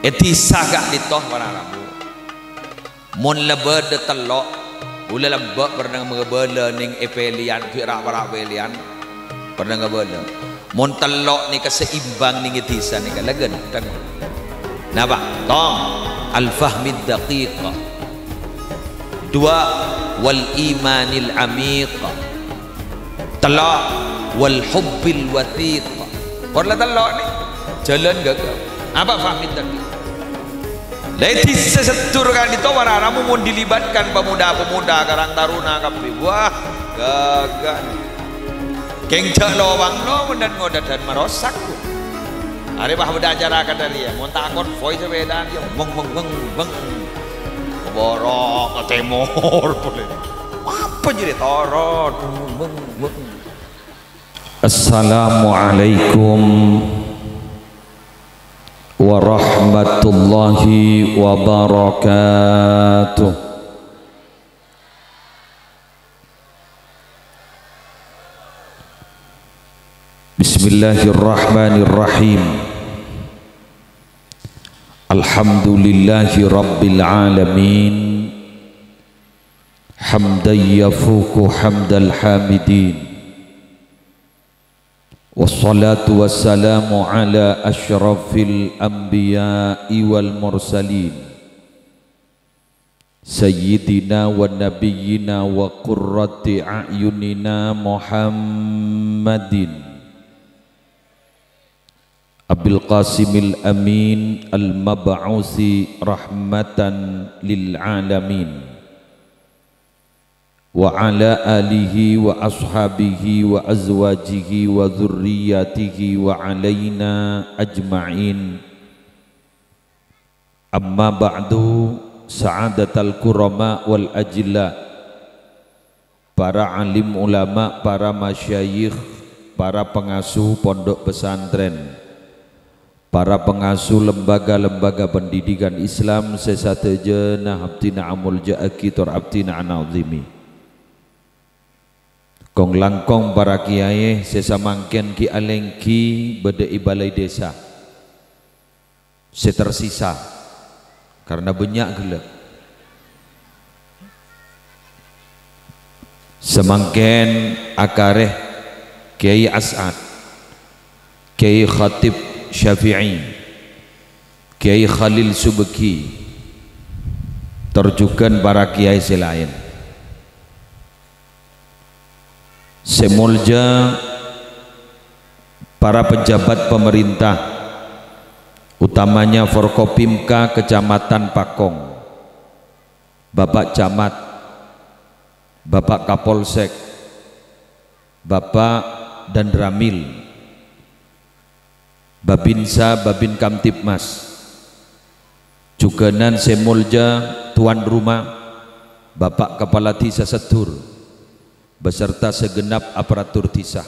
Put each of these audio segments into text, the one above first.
etisah gak ditoh wararamu mon lebed telok ula lebek pernah ngebela ning epelian kira para pelian pernah ngebela mon telok ni keseimbang ning etisah ni kalagan kan napa tong al fahmid daqiq dua wal imanil amiq telok wal hubbil wathiq korla telok ni jalan gagal apa fahmid daqiq leti sesetur kan itu wararamu mau dilibatkan pemuda-pemuda karang taruna kapi wah gagal kengcak lowang lo dan ngodat dan merosak hari bah beda acara kata dia mau takut voice beda dia beng borok temor boleh apa jadi torot beng Assalamualaikum warahmatullahi wabarakatuh. Bismillahirrahmanirrahim. Alhamdulillahi rabbil alamin. Hamdan yafuku hamdal hamidin. Wassalatu wassalamu ala asyrafil anbiya'i wal mursalin Sayyidina wa nabiyyina wa qurrati a'yunina Muhammadin Abil Qasimil Amin al-mab'usi rahmatan lil alamin wa ala alihi wa ashabihi wa azwajihi wa dhurriyyatihi wa alaina ajma'in amma ba'du sa'adatal kurama wal ajilla para alim ulama, para masyayikh, para pengasuh pondok pesantren, para pengasuh lembaga-lembaga pendidikan Islam sesateja nahabtina amul ja'aki tur abtina anazimi kong langkong para kiai sesamangken ki alengki bedai balai desa setersisa karena banyak gelap semangken akareh Kiai As'ad, Kiai Khatib Syafi'i, Kiai Khalil Subeki, terjugan para kiai selain semulja para pejabat pemerintah utamanya Forkopimka Kecamatan Pakong, Bapak Camat, Bapak Kapolsek, Bapak dan Ramil, Babinsa, Babin Kamtipmas, juganan semulja tuan rumah Bapak Kepala Desa Setur beserta segenap aparatur desa,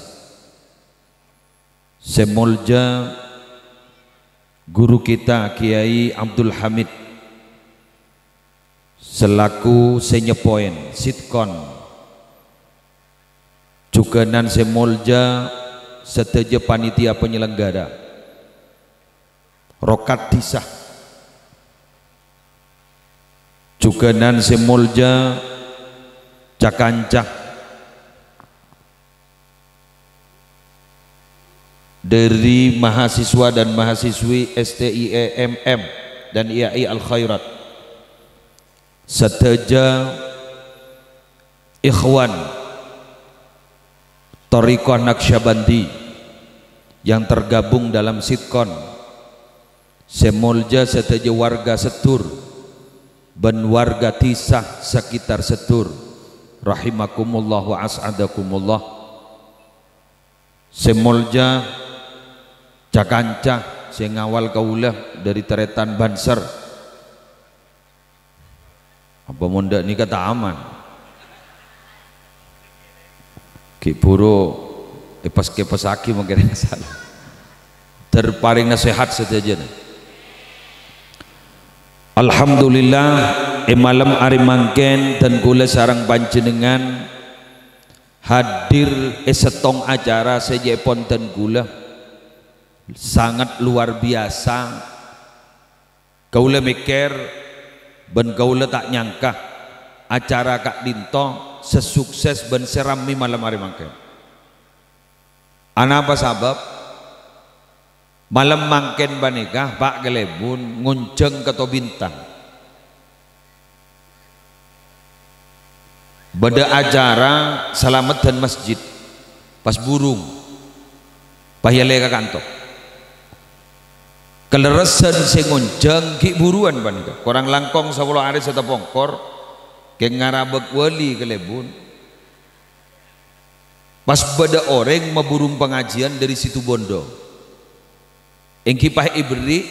semulja guru kita Kiai Abdul Hamid selaku senyepoen sitkon, juganan semulja seteja panitia penyelenggara rokat desa, juganan semulja cakancah dari mahasiswa dan mahasiswi STIEMM dan IAI Al Khairat seteja ikhwan Thariqah Naqsyabandi yang tergabung dalam sitkon, semulja seteja warga Setur dan warga Tisah sekitar Setur rahimakumullah wa as'adakumullah, semulja cakancah sing ngawal kaulah dari teretan Banser apa mondak ni kata aman ki puro pas aki mungkin salah terparing nasihat saja. Alhamdulillah malam hari mangken dan kula sarang panjenengan hadir setong acara sejepon dan kula sangat luar biasa kaula mikir ben kaula tak nyangka acara Kak Dinto sesukses ben serami malam hari mangke. Ana apa sabab? Malam mangken banikah Pak Gelebun ngunceng ke Bintang. Bada acara selamat dan masjid pas burung payale ka kantor keleresan sing ngunceng ki buruan banikah korang langkong 10 hari serta pongkor ke ngarabek wali Gelebun pas bada orang maburung pengajian dari situ Bondo yang kipah ibri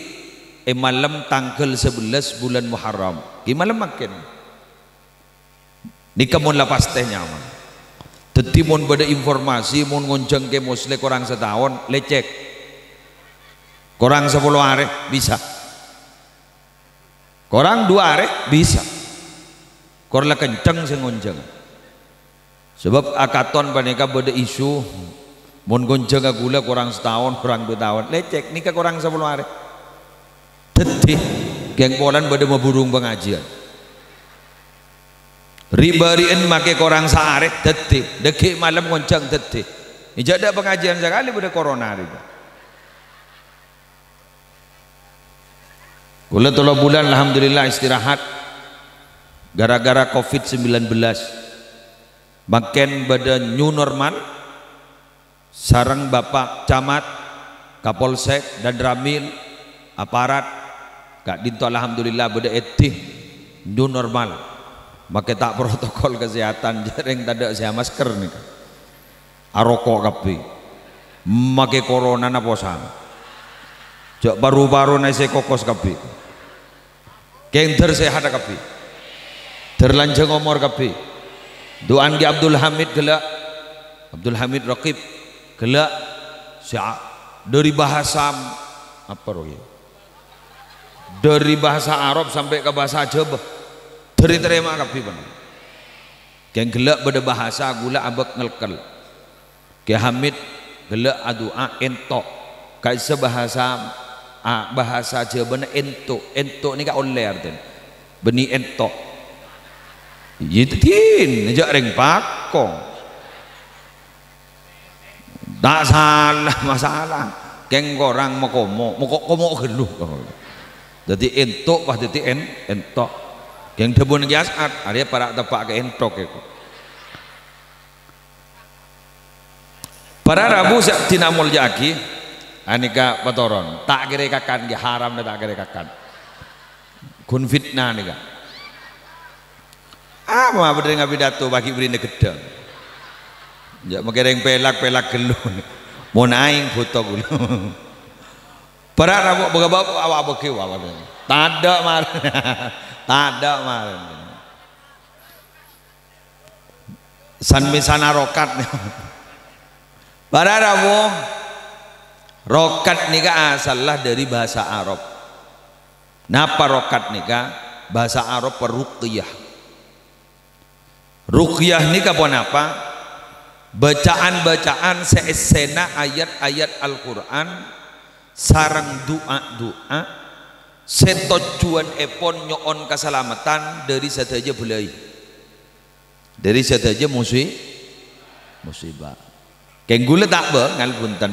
malam tanggal 11 bulan Muharram ki malam makin nikah mon lapas teh nyaman teti mon bada informasi mon ngonceng ke musle korang setahun lecek korang 10 hari bisa korang 2 hari bisa korang kenceng sing ngonceng sebab akaton panika bada isu mon gonceng gula korang setahun korang 2 tahun lecek nikah korang 10 hari teti geng polan bada maburung pengajian ribarian make korang sehari teti deki malam ngonceng teti ijak ada pengajian sekali pada corona riba kula 3 bulan alhamdulillah istirahat gara-gara COVID-19 makin pada new normal sarang Bapak Camat Kapolsek dan Ramil aparat Kak Dinto alhamdulillah pada etih new normal maka tak protokol kesehatan jaring tak saya masker nih arokok kapi make corona na posan jak baru-baru nasi kokos kapi kenter sehat kapi terlanjang umur kapi doan di Abdul Hamid gelak Abdul Hamid Raqib gelak dari bahasa apa roh ya dari bahasa Arab sampai ke bahasa Jawa dari terima kapi benar yang gelak pada bahasa gula abek ngelkel ke Hamid gelak adua entok kayak sebahasa bahasa Jawa entok ini ka oleh artinya beni entok itu tin ajak ring pakong tak salah masalah keng orang mau komo geluh jadi entok pas jadi entok yang debun jasad ada para tepak ke entok itu para Rabu tina muljaki anika patoron tak kira kakan ge haram tak kira kakan kun fitnah nika apa berdeng pidato bagi beri gedeng ya magereng pelak gelu mau naing foto gulu para Rabu bapak awak beki awak tada mar tada mar sanmisana rokat para Rabu rokat nika asallah dari bahasa Arab napa rokat nika bahasa Arab ruqyah ruqyah nika pun apa bacaan-bacaan seesena ayat-ayat Al-Quran sarang doa-doa setojuan epon nyoon keselamatan dari sadaja belai dari sadaja musibah kenggula tak bengal punten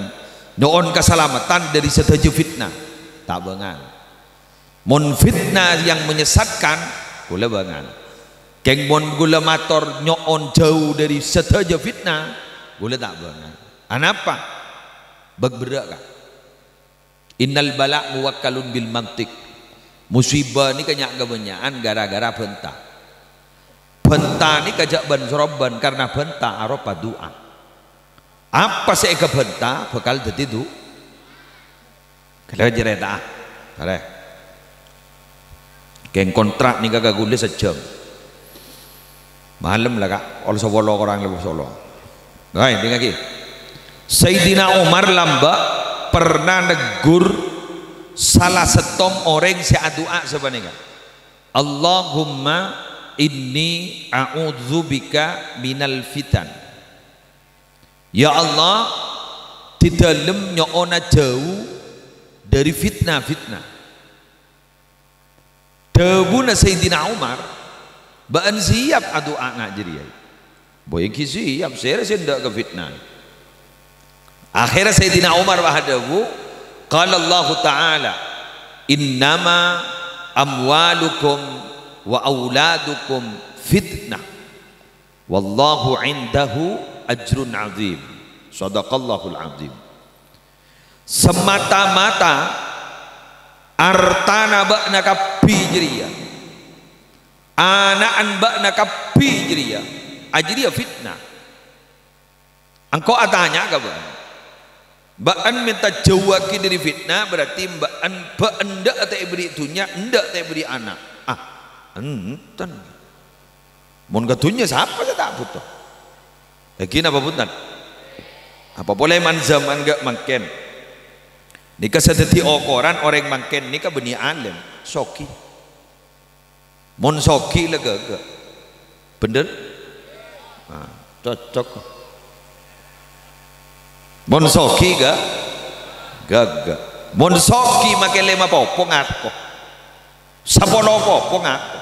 nyoon keselamatan dari sadaja fitnah tak bengal mon fitnah yang menyesatkan gula bengal keng mon gula mator nyoon jauh dari sadaja fitnah gula tak bengal anapa begberak kah innal bala muwakkalun bil mantik musibah ni kanyak kebenyaan gara-gara bentah ni kajak ban soroban karena bentah aropa doa apa sih ke bentah bakal jadi du kalau cerita ada keng kontrak ni kagak gule sejam malam lah kak oleh solo orang lebih solo guys dengar lagi Sayyidina Umar lamba pernah negur salah setom orang si doa sebenarnya Allahumma inni a'udzubika minal fitan ya Allah di dalam nyoona jauh dari fitnah-fitnah debuna Sayyidina Umar baan siap adu anak jadi boy ki siap saya sendak ke fitnah. Akhirnya Sayyidina Umar wahdahu qala Allah Ta'ala innama amwalukum wa auladukum fitnah wallahu indahu ajrun azim. Sadaqallahul azim. Semata-mata artana ba'na kapi jeria anaan ba'na kapi jeria ajriya fitnah. Engkau tanya ke ba'an minta jawaki dari fitnah berarti ba'an ndak tak beri dunia ndak tak beri anak enten mun katunya siapa saya tak butuh lagi apa butan apa boleh man zaman gak makin nikah sedeti okoran orang makin nikah beni alim soki mun soki lega bener cocok mun soki gak mun soki makin lema popo ngako sapolo popo ngako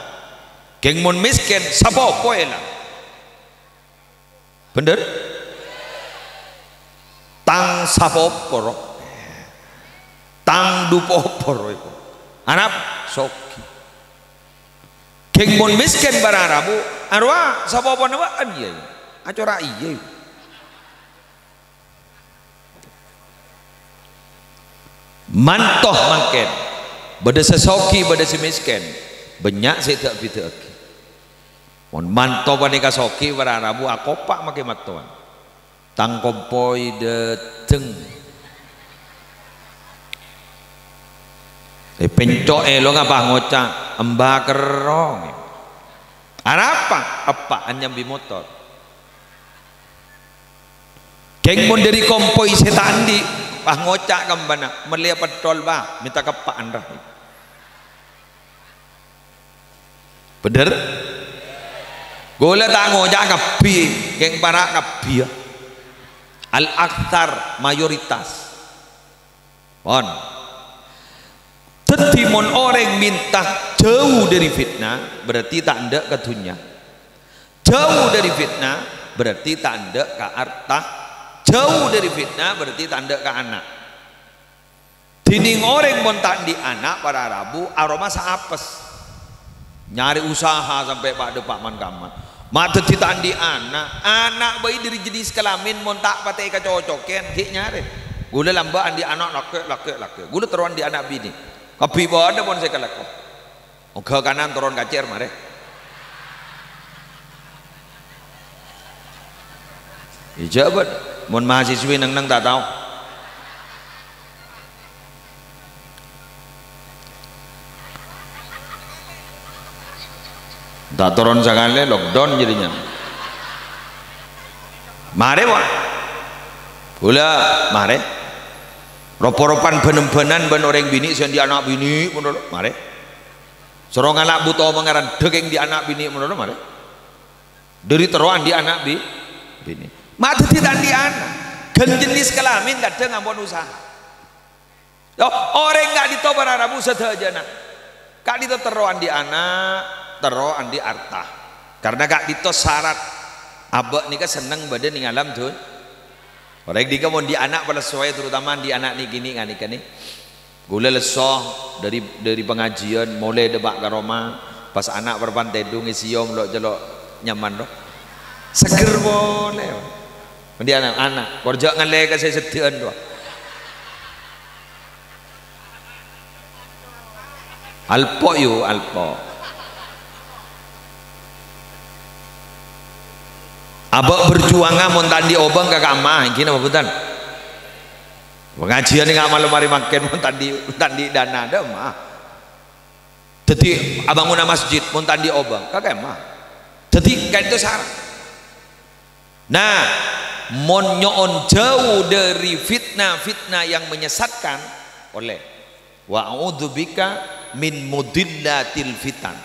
geng mun miskin sapopo elang bener tang sapoporo tang dupoporo itu anak soki geng mun miskin bararabu arwah sapopo nawaan iya acora iya mantoh makin bada sesoki bada semiskin banyak saya tak fitah mon mantoh panika soki bararabu akopak makin matuan tangkompoi deteng pencok lo ngapa ngocak embak kerong apa anyam motor geng mon dari kompoi setandi pah ngocak kambana melihat petrol bah minta kepaan dah bener gula tak ngocak kapi geng para kapi ya al-akthar mayoritas on tetimon orang minta jauh dari fitnah berarti tak ada ke dunia jauh dari fitnah berarti tak ada ke harta jauh dari fitnah berarti tak ada ke anak dining orang montak di anak para Rabu aroma saapes nyari usaha sampai pada Pak Man Kaman mata tidak di anak bayi dari jenis kelamin montak pakai kecocokan kik nyari gula lambaan di anak laki gula teruan di anak bini kopi bawa ada pun saya kelak ke kanan turun kacer mare ijabat mon mahasiswi nang tak tahu tak turun sekali lockdown jadinya mare wah pula mare ropo-ropan benem-benan ben orang bini sian di anak bini menurut mare serong anak buta mengaran degeng di anak bini menurut mare dari teruan di anak bini mata tidak di anak gen jenis kelamin kadang ngampun usaha orang nggak ditobar Arabu saja nak kak dito teruan di anak teruan di arta karena kak dito syarat abak nika seneng badan ning alam tuh orang dika mau di anak pada sesuai terutama di anak nih gini kan nih gula lesoh dari pengajian mulai debak ke Roma pas anak berpantai dung isiom lo jelok nyaman lo seger boleh di anak korjak ngalai ke saya setian doa alpo yu alpo abak berjuang mon tadi obang kakak mah gini apa bukan pengajian nggak malu mari makan mon tadi dana ada mah jadi abang guna masjid mon tadi obang kakak mah jadi kan itu syarat nah mon nyoon jauh dari fitnah yang menyesatkan oleh wa'udzubika min mudillatil fitan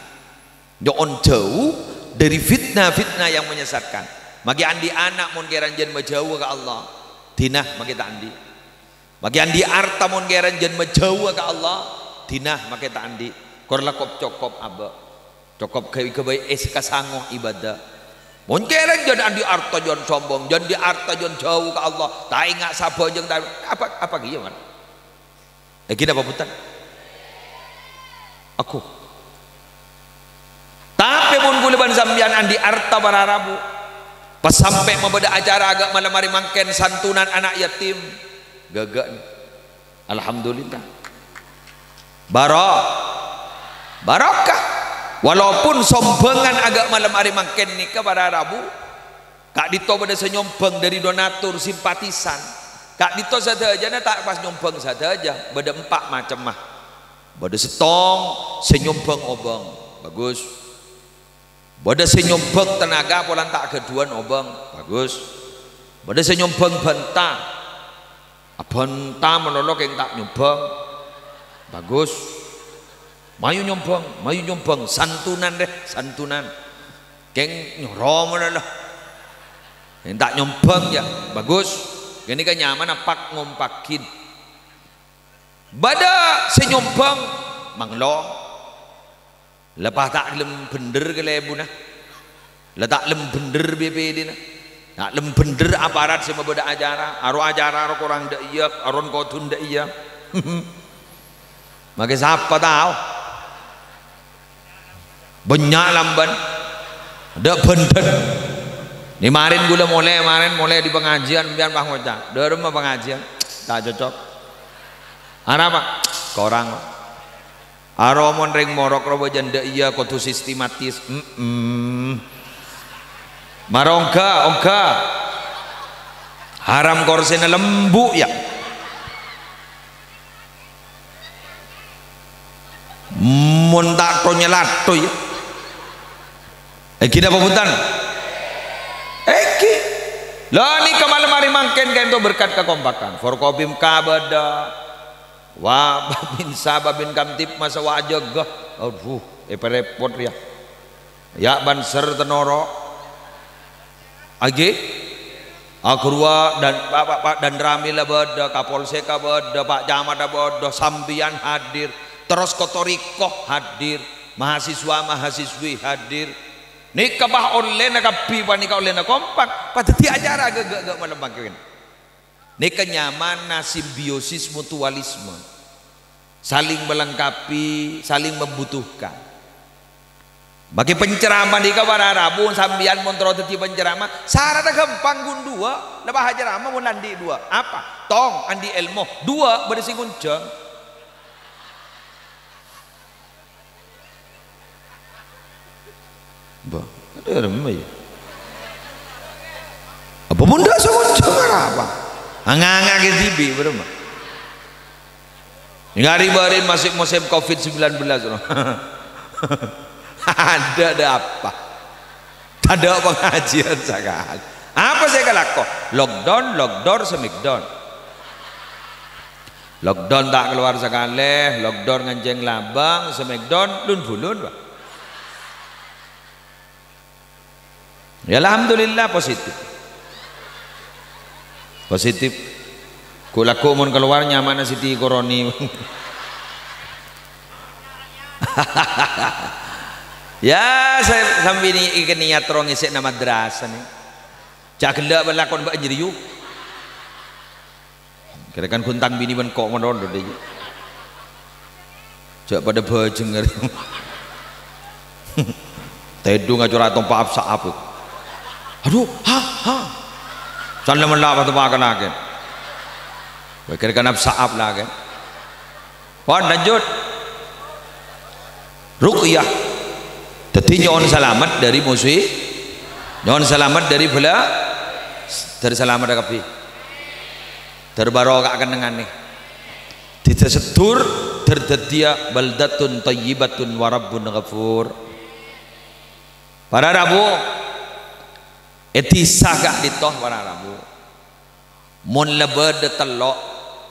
nyoon jauh dari fitnah yang menyesatkan bagi andi anak mun keranjen menjauh ke Allah dinah maki tak andi bagi andi harta mun keranjen menjauh ke Allah dinah maki tak andi korlakop cokop aba cokop kebai kasangong ibadah mungkin jangan di arta jangan sombong jangan di arta jangan jauh ke Allah tak ingat siapa jangan apa gimana kita apa putar aku tapi pun kuliban sambian andi arta bararabu pas sampai membeda acara agak malam hari mangken santunan anak yatim gagak alhamdulillah barokah walaupun sombongan agak malam hari mangken nikah pada Rabu kak dito pada senyombong dari donatur simpatisan kak dito saja aja tak pas nyombong saja aja beda 4 macam mah beda setong senyombong obong bagus beda senyombong tenaga polan tak keduan obong bagus beda senyombong bentang menolok yang tak nyombong bagus mayu nyombong santunan deh santunan keng nyorom lah yang tak nyombong ya bagus gini kan nyaman apa ngompakin bada senyombong manglo lepas tak lem bener ke lebu nah letak lem bener BPD nah tak lem bener aparat sama beda acara aro korang dak iya aron kotun dak iya maka siapa tahu banyak lamban dak bener ni marin gula mulai di pengajian biar Pak Ngocak dari rumah pengajian tak cocok apa korang aromon ring morok robo janda iya kotu sistematis marongka haram korsena lembu ya montak to nyelato ya kita pabutan lah ni kemalam hari mangken kan itu berkat kekompakan forkopim kabada wah babin sababin kamtip masa wajah gah aduh repot ya banser tenoro age akurwa dan Pak dan Ramila bada Kapolseka bada Pak Camat bada sambian hadir terus kotorikoh hadir mahasiswa-mahasiswi hadir nikah bah online kapi nikah online kompak pada ti acara agak malam makin nikah nyaman simbiosis mutualisme saling melengkapi saling membutuhkan bagi penceramah di kabar Rabu sambian montro teti penceramah sarana gampang gundua lebah ceramah mun andi dua apa tong andi ilmu dua bersih kuncang bah ada remeh ya apa bunda kuncang apa anganga ke TV berapa ngari-barin masih musim COVID-19 ada apa ada pengajian sekali apa saya kalakoh lockdown semikdown lockdown tak keluar sekali lockdown nganceng labang semikdown lun bulun pak ya alhamdulillah positif kulaku mun keluar nyaman siti koroni ya saya sambil ini ikan niat terong isek nama madrasah nih cak gelak berlakon mbak jeriu kira-kira kuntang bini ben kok menolong deh cak pada bajeng tedu ngacur atau paap saap aduh salam Allah atau makan lagi kira-kira saap lagi wan lanjut ruqyah jadi nyon selamat dari musuh nyon selamat dari bela dari selamat kapi terbarokah akan dengan nih tidak setur terdadia baldatun tayyibatun warabbun ghafur para Rabu etisah gak ditoh para Rabu mon lebed de telok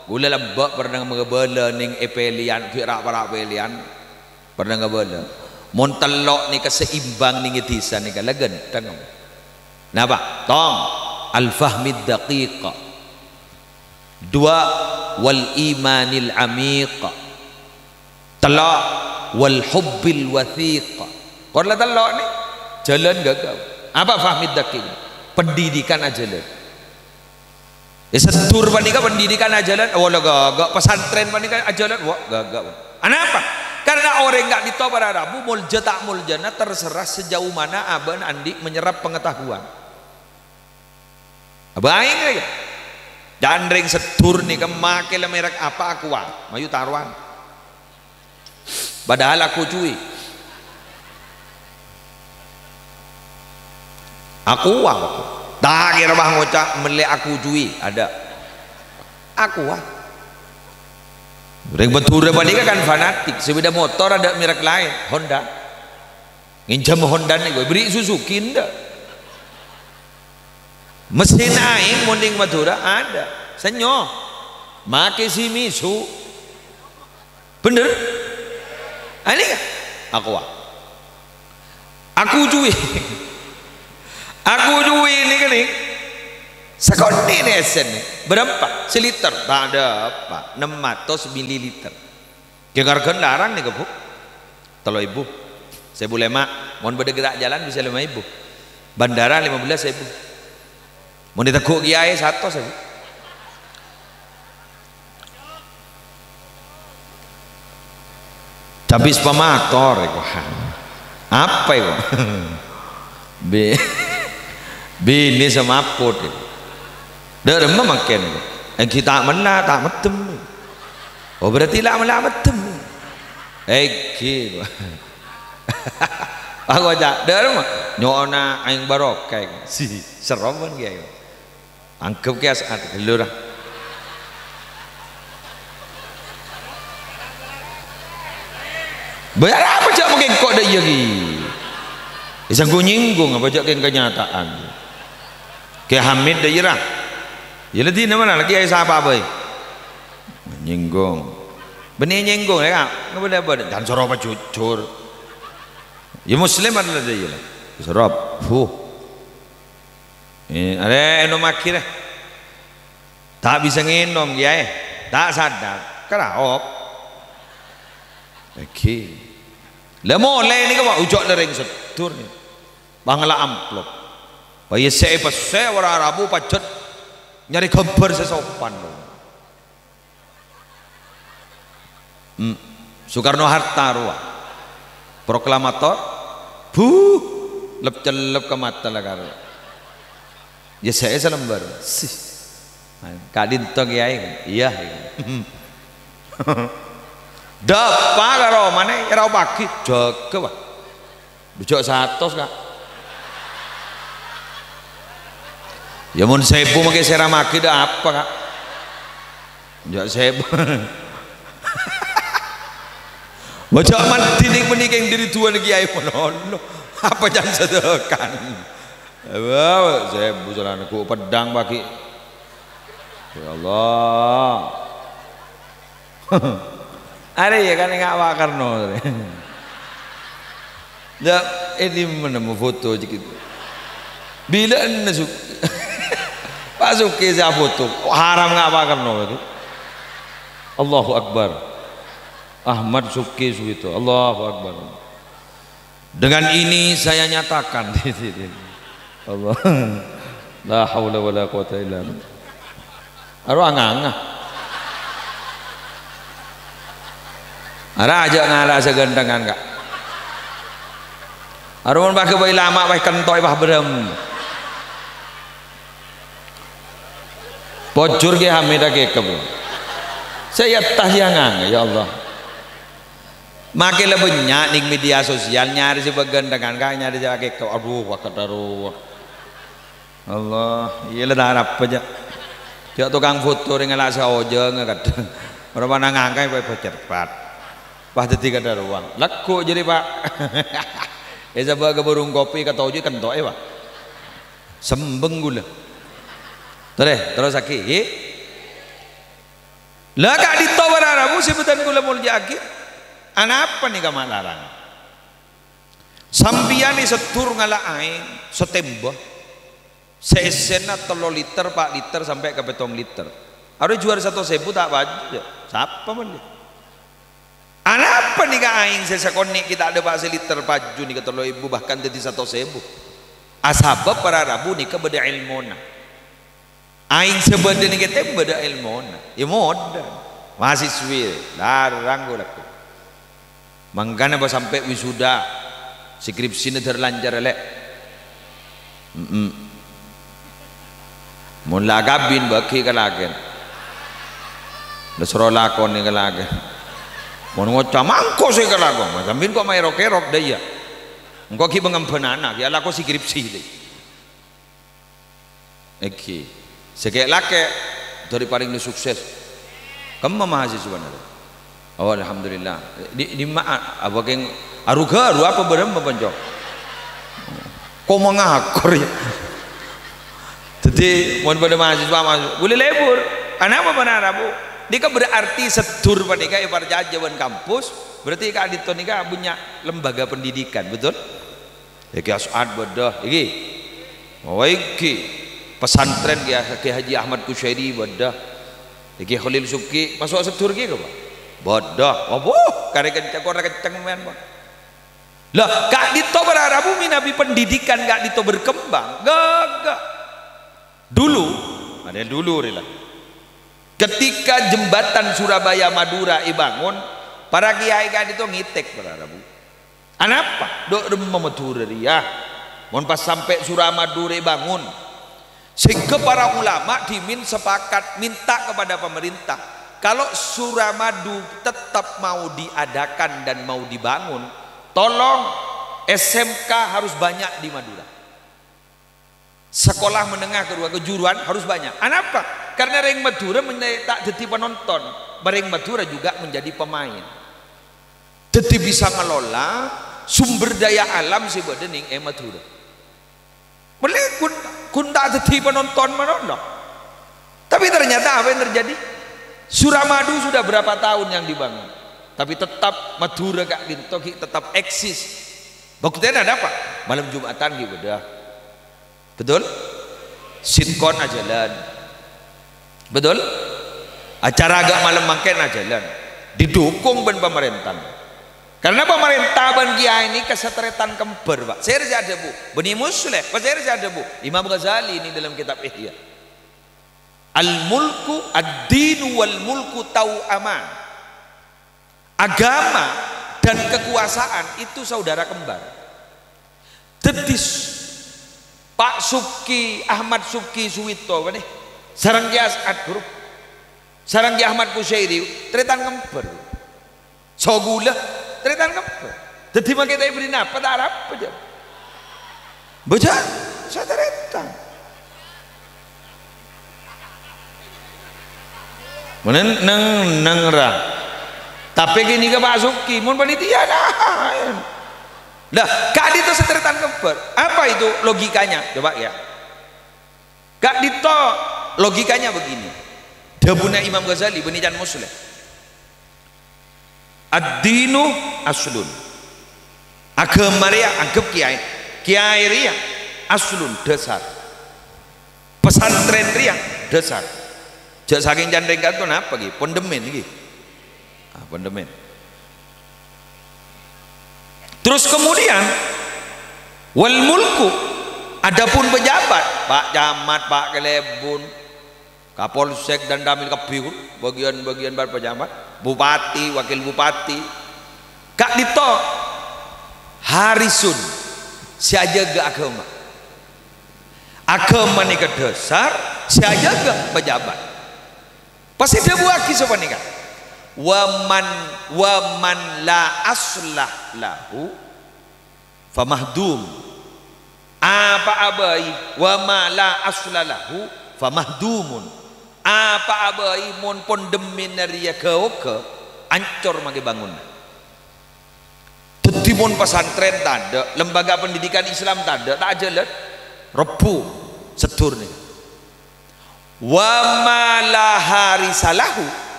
gula lebak pernah mengebela ning epelian kira para epelian pernah ngebela mon telok ni keseimbang ning etisah ni kalagan tang napa tong al fahmid daqiq dua wal imanil amiq telok wal hubbil wathiq. Kalau telok ni jalan gagal. Apa fahmid dakin? Pendidikan ajalan. Ya setur panika pendidikan ajalan, wala gagak. Pesantren panika ajalan, wah gagak. Kenapa? Karena orang enggak ditobar Arabu mulja tak muljana terserah sejauh mana aban andik menyerap pengetahuan. Baik ya. Dan ring setur nih kemake merek apa aku mayu taruhan. Padahal aku cuy. Aku tak kira bah ngocak melek aku cuy ada. Aku Ring betul panika kan fanatik. Sepeda motor ada merek lain, Honda. Nginjam Honda nih gue beri Suzuki ndak. Mesin aing mending Madura ada. Senyo. Make Shimizu. Bener? Ini kan? Aku cuy. Aku cuy ini kan nih. Sekondi nih esen nih. Berapa? Seliter? Tak ada apa. 600 mililiter. Kengarkan larang nih kebu. Telo ibu. 1.500. Mohon bergerak jalan bisa 5.000. Bandara 15.000. Mau ditekuk kiai 100 saja. Tapi sepamator itu apa itu? Bini sama apot itu. Dah remah makan itu. Kita mana tak metem. Oh berarti lah malah metem. Gitu. Aku aja. Dah remah. Nyona aing barokah. Si seroman kiai. Angkep ke saat gelur. Bayar apa cak mungkin kok dah iya lagi. Isang nyinggung apa cak kenyataan. Ke Hamid dah irah. Ya lagi nama lagi ai siapa boy? Nyinggung. Benih nyinggung ya kak. Ngapa dah ber? Dan sorop jujur. Ya Muslim adalah dia lah. Sorop. Ada enom akhir tak bisa nginom ya tak sadar keraop oke lah mulai ni kau ujok lereng setur ni bangla amplop bayi saya pas saya orang Arabu pacet nyari kabar sesopan lo Soekarno Hatta ruah proklamator lep celep ke mata lah karo. Ya saya selembar. Kadin tok kiai. Iya. Dapa karo mana karo pagi jaga Pak. Bujok 100 Kak. Ya mun 1000 make seramaki dah apa Kak? Bujok 1000. Bujok mati ning menika yang diri tuan kiai mono. Apa jangan sedekan. Wah, saya bujulan aku pedang bagi. Ya Allah. Ada ya kan enggak wakarno. Ya ini menemu foto gitu. Bila nasuk. Pak Suki saya foto. Haram enggak wakarno itu. Allahu Akbar. Ahmad Suki itu. Allahu Akbar. Dengan ini saya nyatakan Allah la haula wala quwata illa billah. Aru anganga. Ara aja ngala segendengan Kak. Aru mun pakai bae lama bae kentoy bah berem. Pojur ge hamida ge kebu. Saya tahyangan ya Allah. Makin lebih nyanyi media sosial nyari sebagian dengan Kak nyari jaga ke aduh wakadaruh. Allah, iya lah darap aja. Cak tukang foto dengan lasa ojo nggak kadang. Berapa nangangkai baik cepat. Pas detik ada ruang. Laku jadi Pak. Coba ke burung kopi kata ojo kentok Pak. Sembeng gula. Terus aki. Lah kak ditawar Arabu sebutan gula mau jaki. Apa nih kamu larang? Sampian setur ngala aing setembah. Seesena 3 liter 4 liter sampai ke 7 liter. Harus jual 1.000 tak baju. Siapa mana? Apa nih kak aing sesakonik kita ada pak seliter paju nih kata ibu bahkan jadi 1.000. Asabab para rabu nih ke beda ilmona. Aing sebeda nih kita beda ilmona. Ya modal mahasiswi larang gue laku. Mangkana pas sampai wisuda skripsi ini terlancar lek. Mun lagabin baki kalagen. Lesro lakon nih kalagen. Mun ngocah mangko sih kalagon. Sambil kok main rok-rok daya. Engkau ki bengampenana, ki ala ko skripsi deh. Eki, sekek lake dari paling sukses. Kamu mahasiswa nara. Oh alhamdulillah. Di mana? Apa keng aruga aru apa berem penjok? Kau mengakor ya. Jadi mau pada mahasiswa masuk, boleh lebur. Kenapa benar bu? Dika berarti setur panika ibarat jajawan kampus, berarti kak Adito nika punya lembaga pendidikan, betul? Iki as'ad bedah, iki. Oh iki pesantren ki Haji Ahmad Kusyairi bedah. Iki Khalil Subki masuk setur ki apa? Bedah. Oh karek kencang ora kencang men, Pak. Lah kak Adito berharap minabi pendidikan kak Adito berkembang. Gagak. Dulu, ada dulu rela. Ketika jembatan Surabaya Madura dibangun, para kiai kan itu ngitek berarabu. Anapa? Dok memetur dia. Mon pas sampai Suramadura dibangun, sehingga para ulama dimin sepakat minta kepada pemerintah, kalau Suramadu tetap mau diadakan dan mau dibangun, tolong SMK harus banyak di Madura. Sekolah menengah kedua kejuruan harus banyak. Kenapa? Karena Reng Madura tak jadi penonton, Reng Madura juga menjadi pemain. Jadi bisa ngelola sumber daya alam si badening Madura. Boleh kun tak jadi penonton menonton. Tapi ternyata apa yang terjadi? Suramadu sudah berapa tahun yang dibangun, tapi tetap Madura Kak Dinto tetap eksis. Buktinya ada apa? Malam Jumatan gitu dah. Betul? Sitkon ajalan. Betul? Acara agak malam mangken ajalan. Didukung ben pemerintah. Karena pemerintah ban kiai ini kesetretan kembar, Pak. Saya ada bu, Bani Musleh, Pak saya ada bu. Imam Ghazali ini dalam kitab Ihya. Al-mulku ad-dinu wal mulku tau'aman. Agama dan kekuasaan itu saudara kembar. Dedis Pak Subki Ahmad Subki Suwito nih sarang dia As'ad Guru sarang dia Ahmad Kusyairi tretan kembar sogula tretan kembar jadi makai kita beri napa tak harap aja baca saya tretan mana neng ra tapi gini ke Pak Subki mun panitia nah nah, Kak Dito seteretan kembar. Apa itu logikanya? Coba ya. Kak Dito logikanya begini. Dabuna Imam Ghazali benijan Muslim. Ad-dinu aslun. Agama ria anggap kiai. Kiai ria aslun dasar. Pesantren ria dasar. Jak saking jandeng kanton apa iki? Pondemen iki. Ah, pondemen. Terus kemudian wal mulku adapun pejabat Pak Camat, Pak Kelebun, Kapolsek dan Damil Kebiu, bagian-bagian pejabat, bupati, wakil bupati, Kak Dito harisun siaja ke agama nih ke dasar siaja ke pejabat pasti dia buat kisah nikah waman la aslah lahu famahdum apa abai wama la aslah lahu famahdumun apa abai mon pondemin ria ke ancor mage bangun tetibon pesantren tanda lembaga pendidikan Islam tanda tak jalan rebu sedur nih wama la harisalahu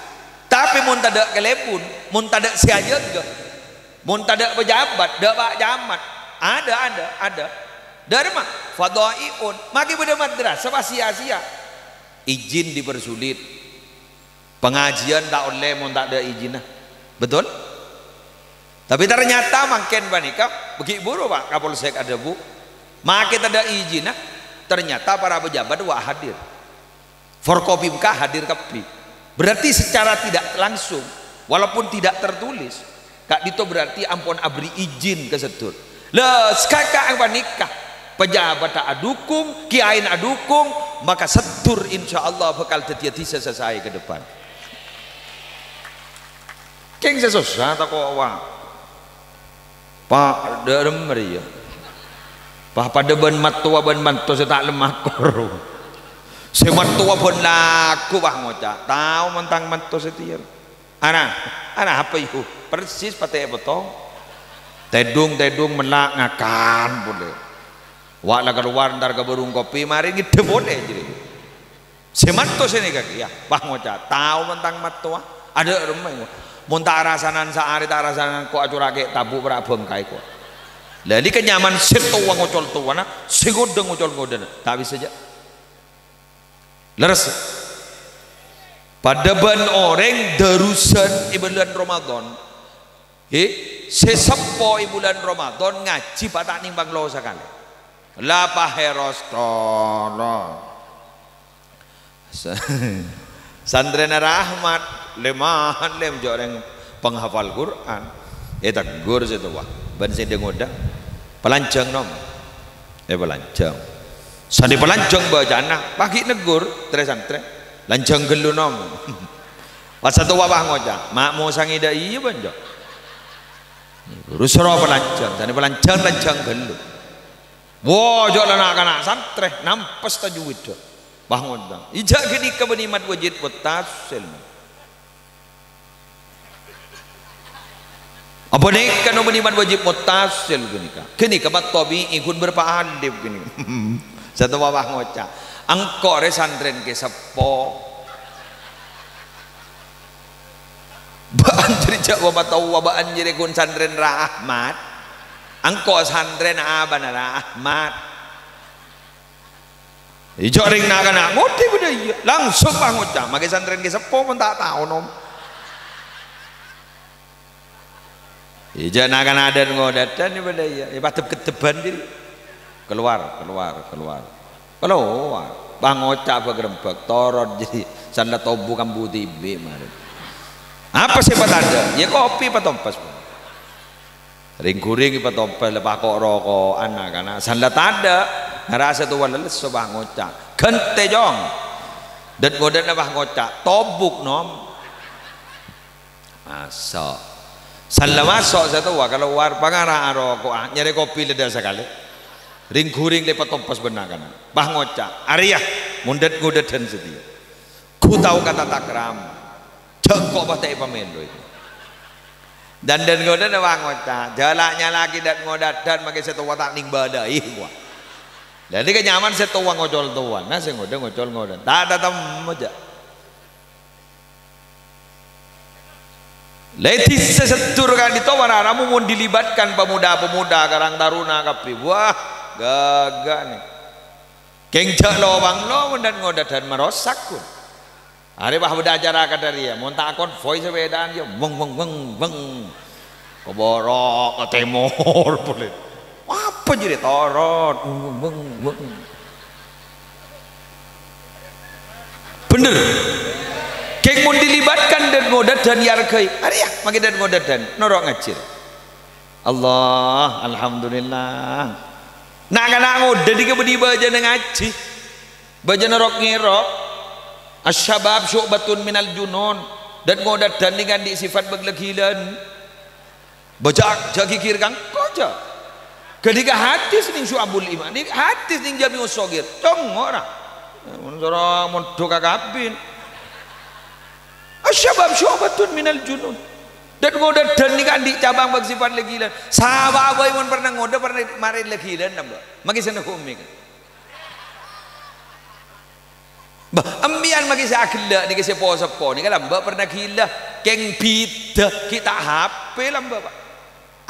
tapi mun tada kelepun, mun tada siaja juga, mun tada pejabat, dak Pak Camat, ada. Dari mah fadaiun, maki pada madrasah sia-sia. Izin dipersulit, pengajian tak oleh mun tak ada izin, betul? Tapi ternyata makin banika bagi buru Pak Kapolsek ada Bu. Makin ada izin nah. Ternyata para pejabat wah hadir. Forkopimka hadir kepi. Berarti secara tidak langsung walaupun tidak tertulis Kak Dito berarti ampun abri izin ke setur. Lah sekaka ang panikah pejabat tak adukung, kiain adukung, maka setur insyaallah bakal terjadi selesai ke depan. Keng sesusah tak kok wah. Pak derem ya. Pak pada ben matua ben mantu saya tak lemah koru. Saya matua ben laku bah ngoca. Tahu mentang mantu setir. Anak apa itu? Persis pakai betul. Tedung melak ngakan boleh. Wak lah keluar ntar ke burung kopi mari ngide boleh jadi. Saya mantu sini kaki ya. Bah ngoca. Tahu mentang matua. Ada remeh. Muntah rasanan sehari tak rasanan kok acurake tabu berabeng kai kok. Jadi kenyaman setuang ngocol tuana, segodeng ngocol ngoden. Tak bisa saja. Leres. Pada ban orang darusan bulan Ramadan. Sesepo bulan Ramadan ngaji patak nimbang lo sekali. Lapa heros tolong. Sandrena Rahmat lemahan lem joreng penghafal Quran tak gur situ wah ban sing ngoda pelancang nom pelancang sandi pelancang bacana pagi negur tre lancang gelu nom pas satu wabah ngoja mak mau sangida iya banjo rusro pelancang sandi pelancang lancang gelu wo jok anak-anak santre nampes tajwid bangun dong ijak gini kebenimat wajib petasil apa nih kan benimat wajib petasil gini kamat tobi ikut berpahalib gini satu wabah ngoca angkor santren ke sepo baan cerita wabah tahu wabaan jadi kun santren Rahmat angkor santren abana Rahmat ijo ring nak ngoti budaya langsung bangucah makai santren ke sepo pun tak tahu nom ijo nak ada ngodatan budaya patep keteban diri keluar bangucah bergerembak torot jadi sanda tobu kambu tibe apa sih ada ya kopi patompas ring-kuring patompas lepas kok rokok anak sanda ada ngerasa tuh leles sobah ngocak gente jong dan ngodan abah ngocak tobuk nom masuk salah masuk satu wah kalau war pangarah rokok nyari kopi lidah sekali ring kuring lepat tompas benar kan bah ngocak Arya mundet ngodet dan setia ku tahu kata takram cekok bah tak pamendo itu dan ngodan abah ngocak jalaknya lagi dan ngodat dan makai satu watak ning badai wah. Jadi kenyaman saya tuang ngocol tuan, nah saya ngocol tak ada tamu aja. Letis sesetur kan itu wararamu mau dilibatkan pemuda-pemuda karang taruna kapri, wah gagak nih. Kengcak lobang lo dan ngodat dan merosak pun. Hari bah beda acara kadaria, mau tak konvoy sepedaan yo, beng, keborok, ketemor boleh. Apa jadi torot bener keng mau dilibatkan dan ngodat dan yarkai Arya makin dan ngodat dan norok ngacir Allah alhamdulillah nak ngodat di kebedi baja ngaji baja norok ngirok asyabab syu'batun minal junun dan ngodat dan dengan di sifat beglegilan baca jagikir kang koja ketika hadis ning Syu'abul Iman ning hadis ning Jami'us Shaghir congora mencara mondoka kabin asyabab syu'batun minal junun dan ngoda dan ning andi cabang bag sifat legilan sahabat boy mun pernah ngoda pernah mari legilan nambah magi sana kumi kan bah ambian magi sa akila ni kasi po ni kalamba pernah gila keng bida kita HP lamba Pak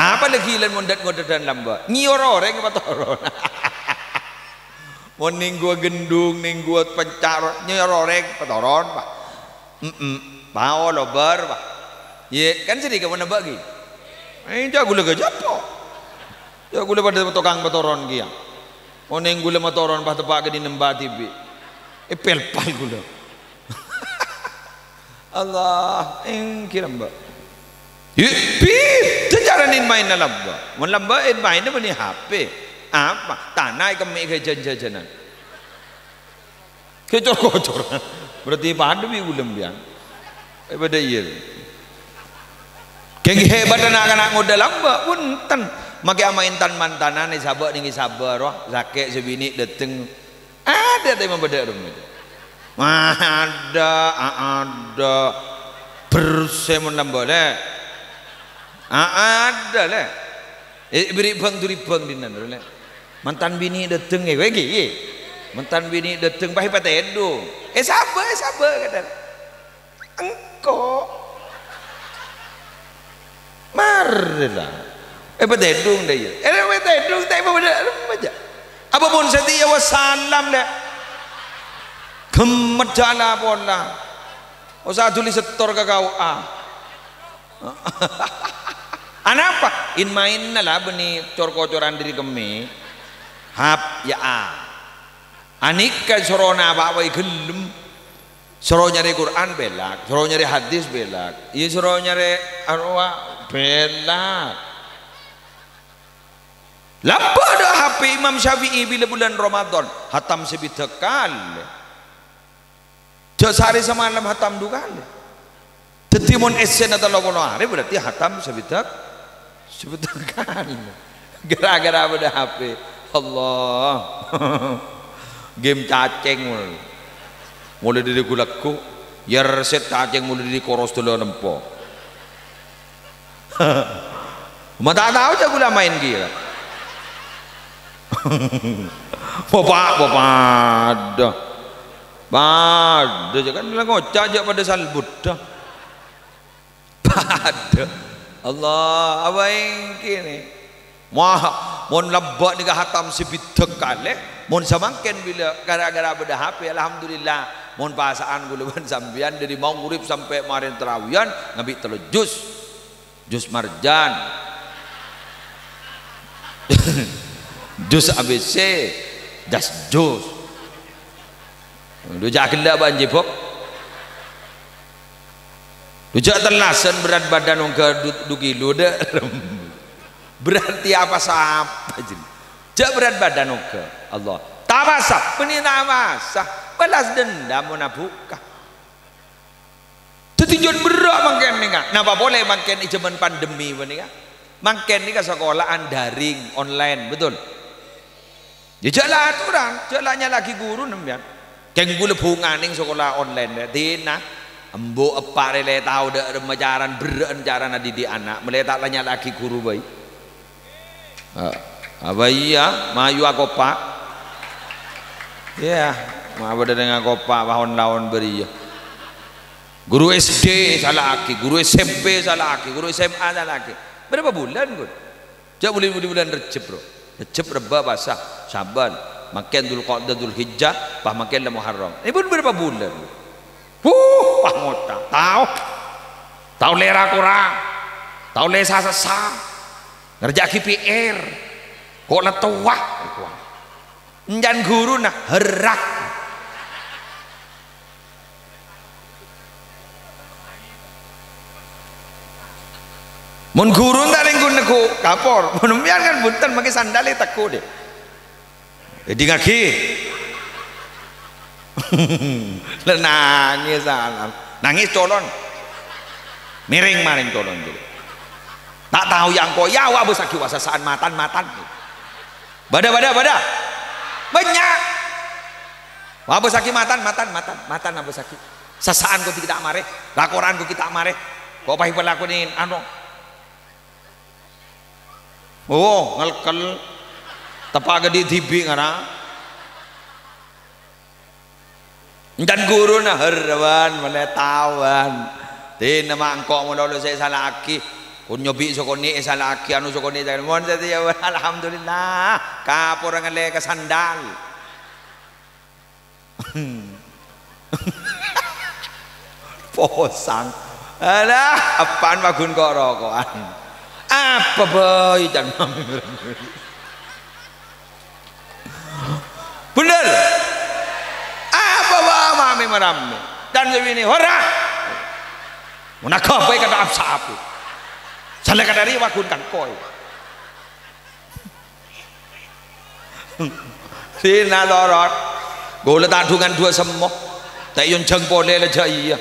apa lagi lan mondat ngodat dan lamba nyororeng apa toron mau ning gua gendung ning gua pencar nyororeng apa toron Pak mau lobar Pak ya kan sedih kamu nambah lagi Jak gula ke japo. Jak gula pada tukang motoron kia. Oneng gula motoron pas tepak ke di nembah tibi. Pelpal gula. Allah, kira mbak. Pip, jaranin main na lamba. Mun lamba main na mani HP. Apa? Tanah kami ke jajan-jajanan. Kecor-kocor. Berarti pandemi ulam biang. Pada iya. Keng hebat anak-anak muda lamba punten. Maki ama intan mantanan ni sabar ni sabar roh. Zakek sebini dateng. Ada tema beda rumah. Ada bersemen lamba le. Ada le. Beri bang duri bang dinan le. Mantan bini dateng lagi. Mantan bini dateng bahi patedo. Sabar kata. Engkau marlah. Patedo dah ya. Patedo tak apa benda aja. Apa pun setia wassalam dah. Gemet jala pola. Usah tulis setor ke kau Anapa? In main lah beni cor-cocoran diri kami. Hap ya Anika sorona bawa gelem. Soro nyari Quran belak, soro nyari hadis belak. Iya soro nyari arwah belak. Lapa ada HP Imam Syafi'i bila bulan Ramadan hatam sebitakal. Sehari semalam hatam 2 kali. Tetimun esen atau lokono hari berarti hatam sebitakal. Gara-gara ada HP. Allah. Game cacing mulai dari gulaku ya reset cacing mulai dari koros dulu nempo. Mata tahu je gula main dia. Bapak ada jangan bilang ngocak aja pada salbut dah. Pada Allah apa yang kini mon labak ni hatam sebitak kali mon samangken bila gara-gara beda HP alhamdulillah mon pasaan gula ban sambian dari mau urip sampai marin terawian ngambil telur jus marjan jus ABC das jus dujak kelak banjir pop dujak terlasan berat badan ongka 2 kilo dah berarti apa sapa jadi jak berat badan ongka Allah tabasah ini tabasah balas dendam mana buka tujuan berat mangken ni kan napa boleh mangken zaman pandemi ni kan mangken ni kan sekolahan daring online betul ya jaklah aturan jaklahnya lagi guru nembian keng gula bunga ning sekolah online dina embo epak rele tahu dak remajaran berencaran didik anak meletak lanya lagi guru baik apa iya mayu aku pak ya mau ada dengan kopak tahun-tahun beri guru SD salah aki guru SMP salah aki guru SMA salah aki berapa bulan gue jak bulan Recep bro Recep Reba basah Syaban makin Dzulqa'dah Dzulhijjah bah makin Muharram ini pun berapa bulan pah ngota tahu lera kurang tahu lesa sesa ngerja KPR kok na tua njan guru nah herak mun guru ndak lingkun neku kapor mun biar kan bunten pakai sandal teku deh jadi ngaki nangis nangis colon miring maring colon dulu tak tahu yang kau ya wa besaki wasasaan matan bada banyak wa besaki matan apa besaki sasaan kau tidak mare laporan kau kita mare kau pahi pelakunin anu oh ngelkel tepaga di TV ngara dan guru nah herwan meletawan di nama engkau mau saya salah aki kun nyobi sokoni salah aki anu sokoni jangan mohon saya alhamdulillah kapur ngale ke sandal posang alah apaan magun kok rokokan apa boy jangan bener apa mami merami dan ini hora munakah baik kata apa salah kadari wakun kan koi sina lorot gula tadungan dua semua tak yon jeng pole le jaya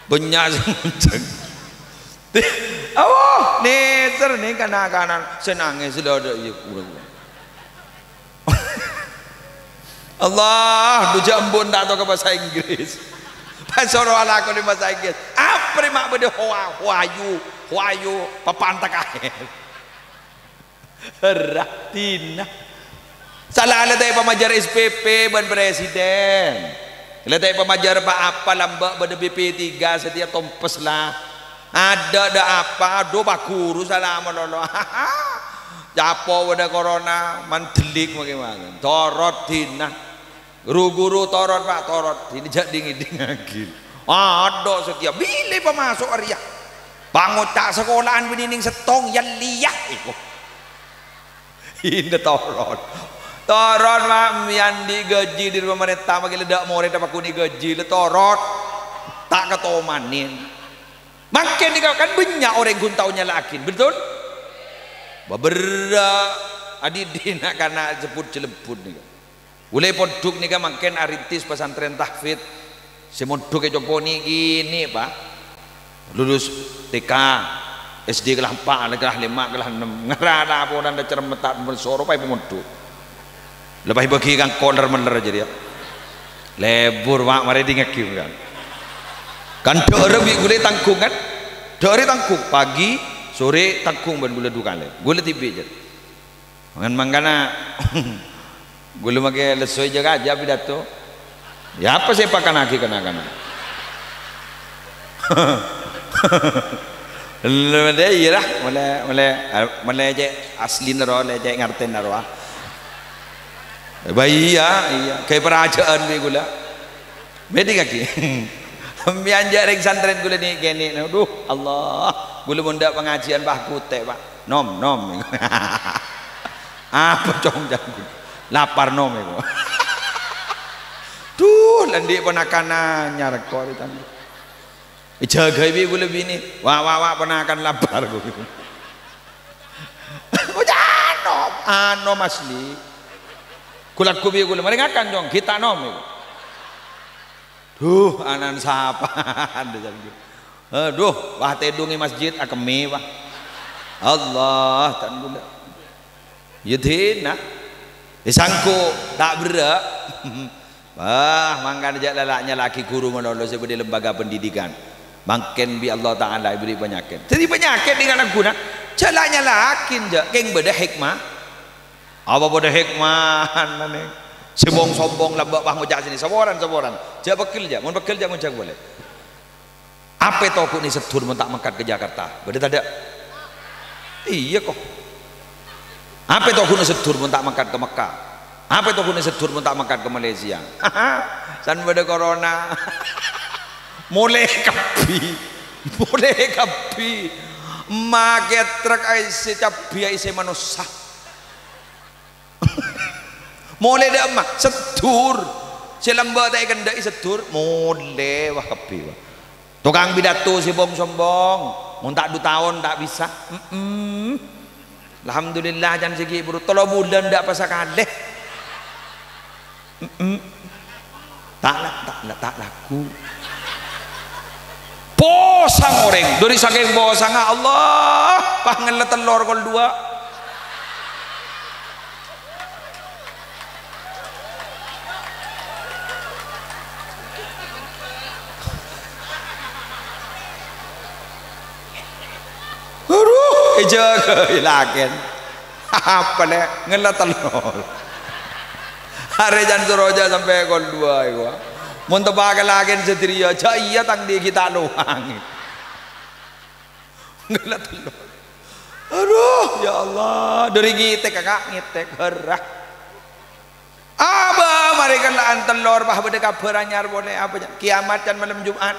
banyak jeng oh neter nih kanan senangnya sudah ada iya kurang Allah du jambon tak tahu ke bahasa Inggris pasoro ala ko di bahasa Inggris apa mak bede huayu papantak akhir ratina salah ada tay pemajar SPP ban presiden ada tay pemajar pak apa lambak bede BP3 setiap tompes lah ada apa do pak guru salah melolo japo bede corona mandelik bagaimana torot tina guru torot pak torot ini jadi ngiding ada setiap bila pemasuk Arya bangun tak sekolahan benining setong yang liyak ini torot mak yang digaji di pemerintah bagi ledak murid apa kuni gaji le torot tak ketomanin makin kan banyak orang guntaunya lakin betul beberapa adidina karena sebut celebut nih boleh poduk nih kan makin arintis pesantren tahfidz semoduk ke Joko nih gini pak lulus TK SD kelas 4 kelas 5 kelas 6 ngerana apa dan cermetat bersoro pai pemoduk lepas bagi kan corner meler jadi ya lebur pak mari dingekim kan dore bi gule tangkung kan dore tangkung pagi sore tangkung ban gule dua kali gule tibi jadi mangana gule make lesoi jaga aja pidato ya apa sih pakan lagi kena mulai iya lah mulai aja asli naro aja ngerti naro bayi iya kayak perajaan be gula bedi kaki mianja rek santren gula ni gini aduh Allah gula bunda pengajian bah kute pak nom apa cong jago lapar nom itu tuh landi penakanannya rekor itu jaga ibu gue lebih nih wah penakan lapar gue jangan nom asli kulat kubi gue mari ngakan jong kita nom itu anan sapan aduh wah tedungi masjid akemi wah Allah tan gula yudhina disangku tak berak wah mangkan aja lalaknya laki guru menolong sebagai lembaga pendidikan makin bi Allah Ta'ala beri penyakit jadi penyakit dengan guna jalannya lakin je keng beda hikmah apa beda hikmah sombong lambak bah mujak sini saboran jak bekil jak mun bekil jak mujak boleh apa itu aku ni setur mentak mangkat ke Jakarta beda tak ada iya kok apa itu aku setur mentak mangkat ke Mekah apa itu aku setur mentak mangkat ke Malaysia san beda corona mulai kapi maket truk aise cabi aise manusia mulai dah mah setur selamba tak ikan dah setur mulai wah kapi wah tukang pidato si sombong mun tak 2 tahun tak bisa alhamdulillah jangan segi buru 3 bulan ndak pasal kaleh tak laku posang orang dari saking posang Allah panggil telur kol 2 jaga ilaken apa nih ngelat telur hari jan suroja sampai kol 2 itu mun tebak lagen setria jaya tang di kita luang ngelat telur aduh ya Allah dari ngitek kakak ngitek gerah abah mereka laan telur bah beda kabar anyar boleh apa kiamat kan malam Jumat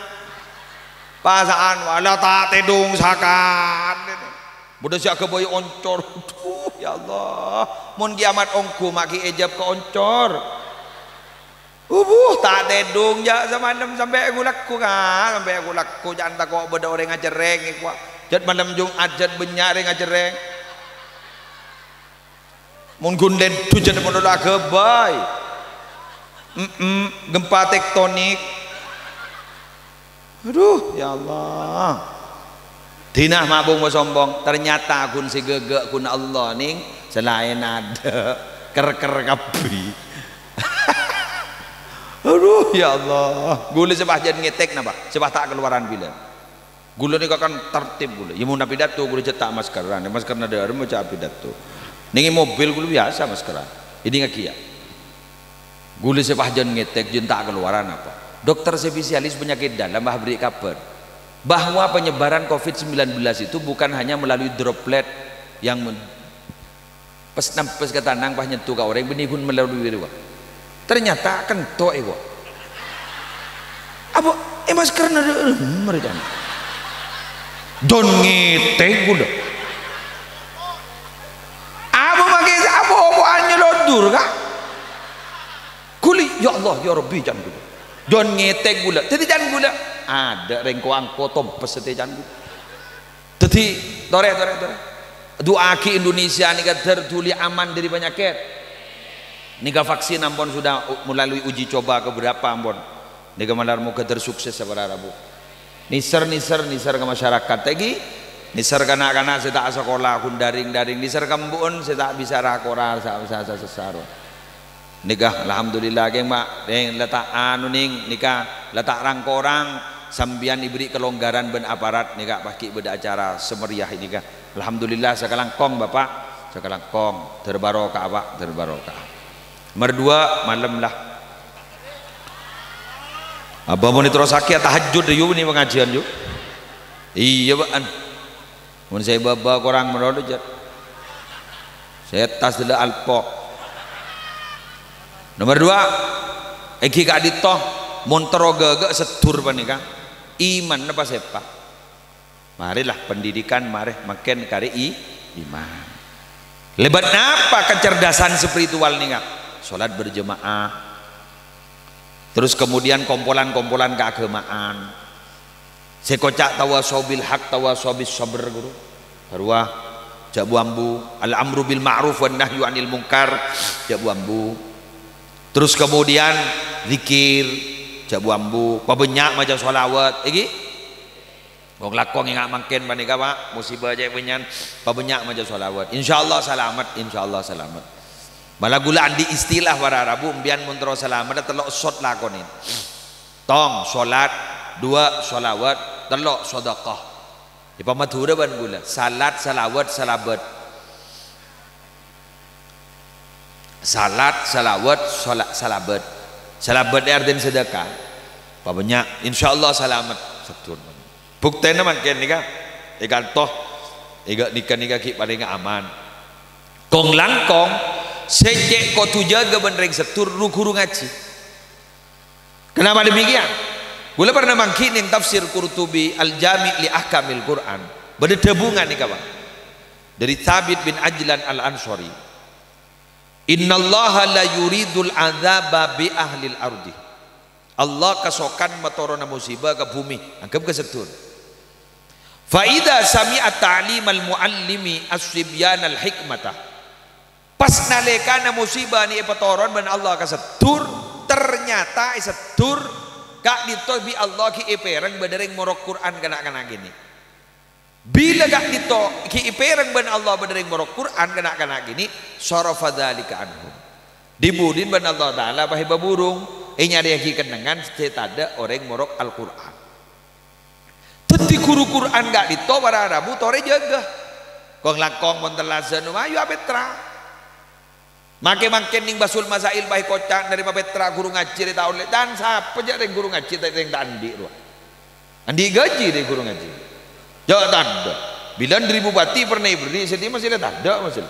pasaan wala tak tedung sakan Bodoh siak keboy oncor. Ya Allah, mun kiamat ongku maki ejab ke oncor. Tak tedung ja semalam sampai aku laku kan, sampai aku laku jangan takut beda orang ngajereng ikwa. Jad malam Jumat jad benyare ngajereng. Mun gunden tu jad mun dah kebay. Gempa tektonik. Aduh, ya Allah. Dinah mabung sombong, ternyata kun si gegek kun Allah ning selain ada ker-ker kapi. Aduh ya Allah, gula sebah jadi ngetek napa? Sebah tak keluaran bila. Gula ni kan tertib gula. Ya mun pidato gula cetak maskeran, masker ada arem macam pidato. Ning mobil gula biasa maskeran. Ini ngakia. Gula sebah jadi ngetek jin tak keluaran apa? Dokter spesialis penyakit dalam bah beri kabar bahwa penyebaran COVID-19 itu bukan hanya melalui droplet yang pes ke tanang pas nyentuh ke orang benihun melalui itu. Ternyata kentok itu. Apa masker ada mereka. Don ngeteng gula. Apa pakai apa hanya lodur kah? Kuli ya Allah ya Rabbi jangan gula. Don ngeteng gula. Jadi jangan gula. Ada rengko angko tompes setejan gula. Jadi tore. Doa ki Indonesia nika tertuli aman dari penyakit. Nika vaksin ampun sudah melalui uji coba ke berapa ampun. Nika malar muka tersukses sabar Rabu. Niser ke masyarakat tegi. Niser kanak-kanak saya tak sekolah kun daring. Niser kambun saya tak bisa rakora saya sesaro. Nika alhamdulillah geng mak deng letak anu ning nika letak rangkorang sambian diberi kelonggaran ben aparat nika paki beda acara semeriah ini kah. Alhamdulillah sekarang kong bapak sekarang kong terbarokah pak terbarokah. Merdua malam lah. Abah mau terus sakit tahajud yuk ni pengajian yuk. Iya bakan. Mun saya baba korang merodo jat. Saya tas dulu alpok. Nomor 2 eki kak ditoh monteroga setur panika iman apa sepa. Marilah pendidikan mari makin kari iman. Lebat apa kecerdasan spiritual nih kak? Salat berjemaah. Terus kemudian kompolan-kompolan keagamaan. Sekocak tawasobil hak tawasobis sabr guru. Arwah jabu ambu al amru bil ma'ruf wan nahyu anil munkar jabu ambu. Terus kemudian zikir jabu ambu pabenyak macam sholawat iki wong lakong ingat makin panika Pak musibah aja penyan pabenyak macam sholawat insyaallah selamat malah gulaan di istilah para Arabu mbian mun terus selamat telok sot lakonin tong salat 2 sholawat telok sedekah di pamadhura ban gula salat salawat salabat salat salawat salabat salabat artinya sedekah apa banyak insyaallah selamat setur buktena makin nika ikan toh nikah ki paling aman kong langkong sejek kau tu jaga benreng setur guru ngaji kenapa demikian gula pernah mangkin yang tafsir Qurtubi al-Jami' li ahkamil Quran berdebungan nika Pak dari Thabit bin Ajlan al-Ansari. Innallaha la yuridul adzaba bi ahlil ardi. Allah kasokan matorona musibah ke bumi, anggap ke setur. Fa idza sami'a ta'limal muallimi as-sibyan al-hikmata. Pas nalekana musibah ni patoron ban Allah ka setur, ternyata setur kak ditobi Allah ki ipereng badereng morok Quran kana-kana gini. Bila gak dito ki ipereng ban Allah badereng morok Quran kana-kana gini sarafa dzalika anhu dibudin ban Allah taala bahe baburung nyari ki kenangan ada orang morok Al-Qur'an teti guru Quran gak dito para Arabu tore jaga kong lakong mon telazan ayo apetra make ning basul masail bahe kocak dari papetra guru ngaji di tahun dan siapa aja guru ngaji teng andi andi gaji deh guru ngaji. Jauh tak ada. Bila dari bupati pernah beri, sedih masih ada masih.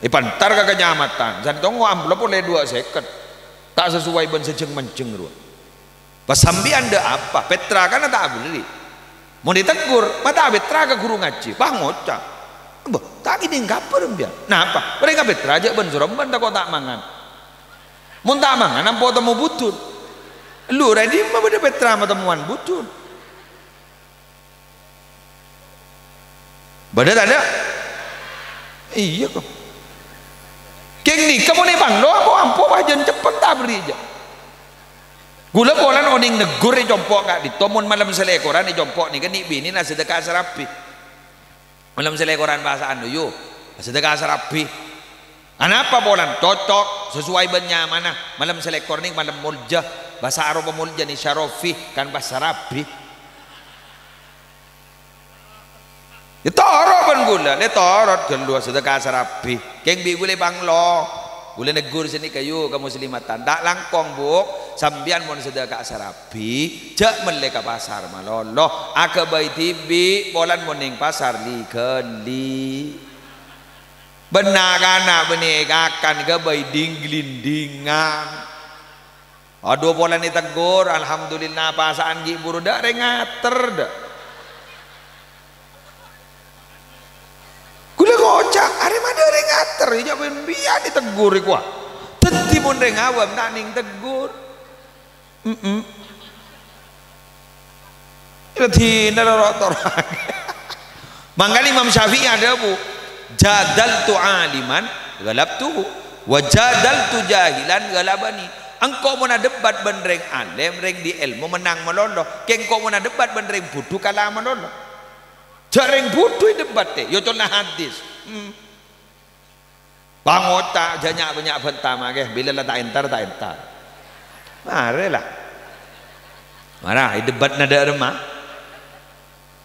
Pantar ke kecamatan. Jadi tunggu amplop oleh 2 seket. Tak sesuai ban sejeng menceng ruang. Pas sambil anda apa? Petra kan tak beli. mau ditegur mata betra ke guru ngaji bah ngocak bah tak gini kaper dia nah apa mereka betra aja ben suremban tak kok tak mangan mun tak mangan nampo temu butun lu ready mah beda betra sama temuan butun beda tak ada iya kok keng ni kamu nih bang lo aku ampo bajan cepet tak beri aja gula polan oning negur ni jompok kak di tomun malam selekoran ni jompok ni kan ni bini lah sedekah serapi malam selekoran bahasaan dulu sedekah serapi kenapa polan cocok sesuai banyak mana malam selekor ni malam mulja bahasa Arab mulja ni syarofi kan bahasa serapi ya torot pun gula le torot kan dua sedekah serapi keng bi gule banglo gule negur sini kayu kamu muslimatan tak langkong buk sambian mon sedekah serapi jak meleka pasar malolo aka bai tibi bolan moning pasar li keli benar kana benekakan ke bai dingglindingan aduh bolan ni tegur alhamdulillah pasaan gi buru dak rengater dak gula ngocak are mana rengater ya ben biar ditegur iku teti mun reng awam tak ning tegur Iti nararotor. Mangkali Imam Syafi'i ada bu, jadaltu aliman galabtuhu wa jadaltu jahilan galabani. Engkau mana debat benreng alim reng di ilmu menang melolo, kengkau mana debat benreng budu kalah melolo. Jareng budu debat deh, yo contoh hadis. Pangota banyak bentama ke, bila lah tak entar. Mare lah. Marah debat nada remah.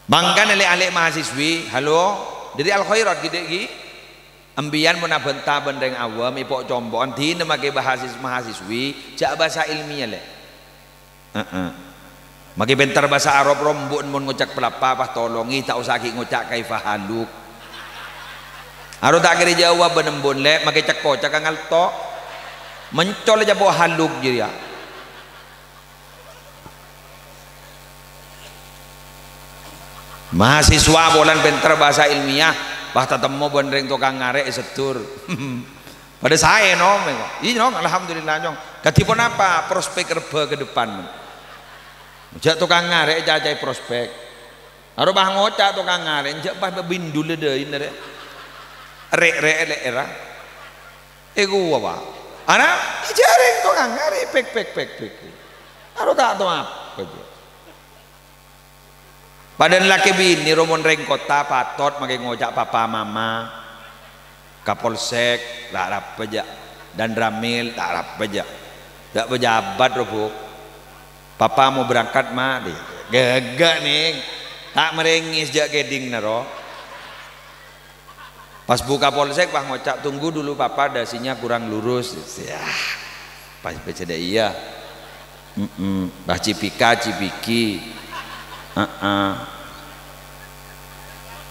Bangkan alek mahasiswi, halo, dari al khairat gede ambian mana bentah bendeng awam ipok combon di memakai mahasiswi jak bahasa ilmiah le. Makai bentar bahasa Arab rombon mun ngucak pelapa pas tolongi tak usah ki ngucak kaifa haluk. Aro tak kira jawab benembon le makai ceko cakangal to mencol aja bawa haluk dia. Mahasiswa bolan bentar bahasa ilmiah bah temu bendeng tukang ngarek setur. Pada saya nong, ini nong alhamdulillah nong. Katipun apa prospek reba ke depan. Jak tukang ngarek jajai prospek. Aro bah ngocak tukang ngarek jak bah bindul deh ini re. Rek era. Ego apa? Anak jareng tukang ngarek pek. Aro tak tahu apa. Padahal laki bini romon reng kota patot makai ngojak papa mama kapolsek tak rap aja dan ramil tak rap aja tak pejabat robuk papa mau berangkat mah deh gagak nih tak merengis jak keding naro pas buka polsek pak ngocak tunggu dulu papa dasinya kurang lurus ya pas baca iya bah cipiki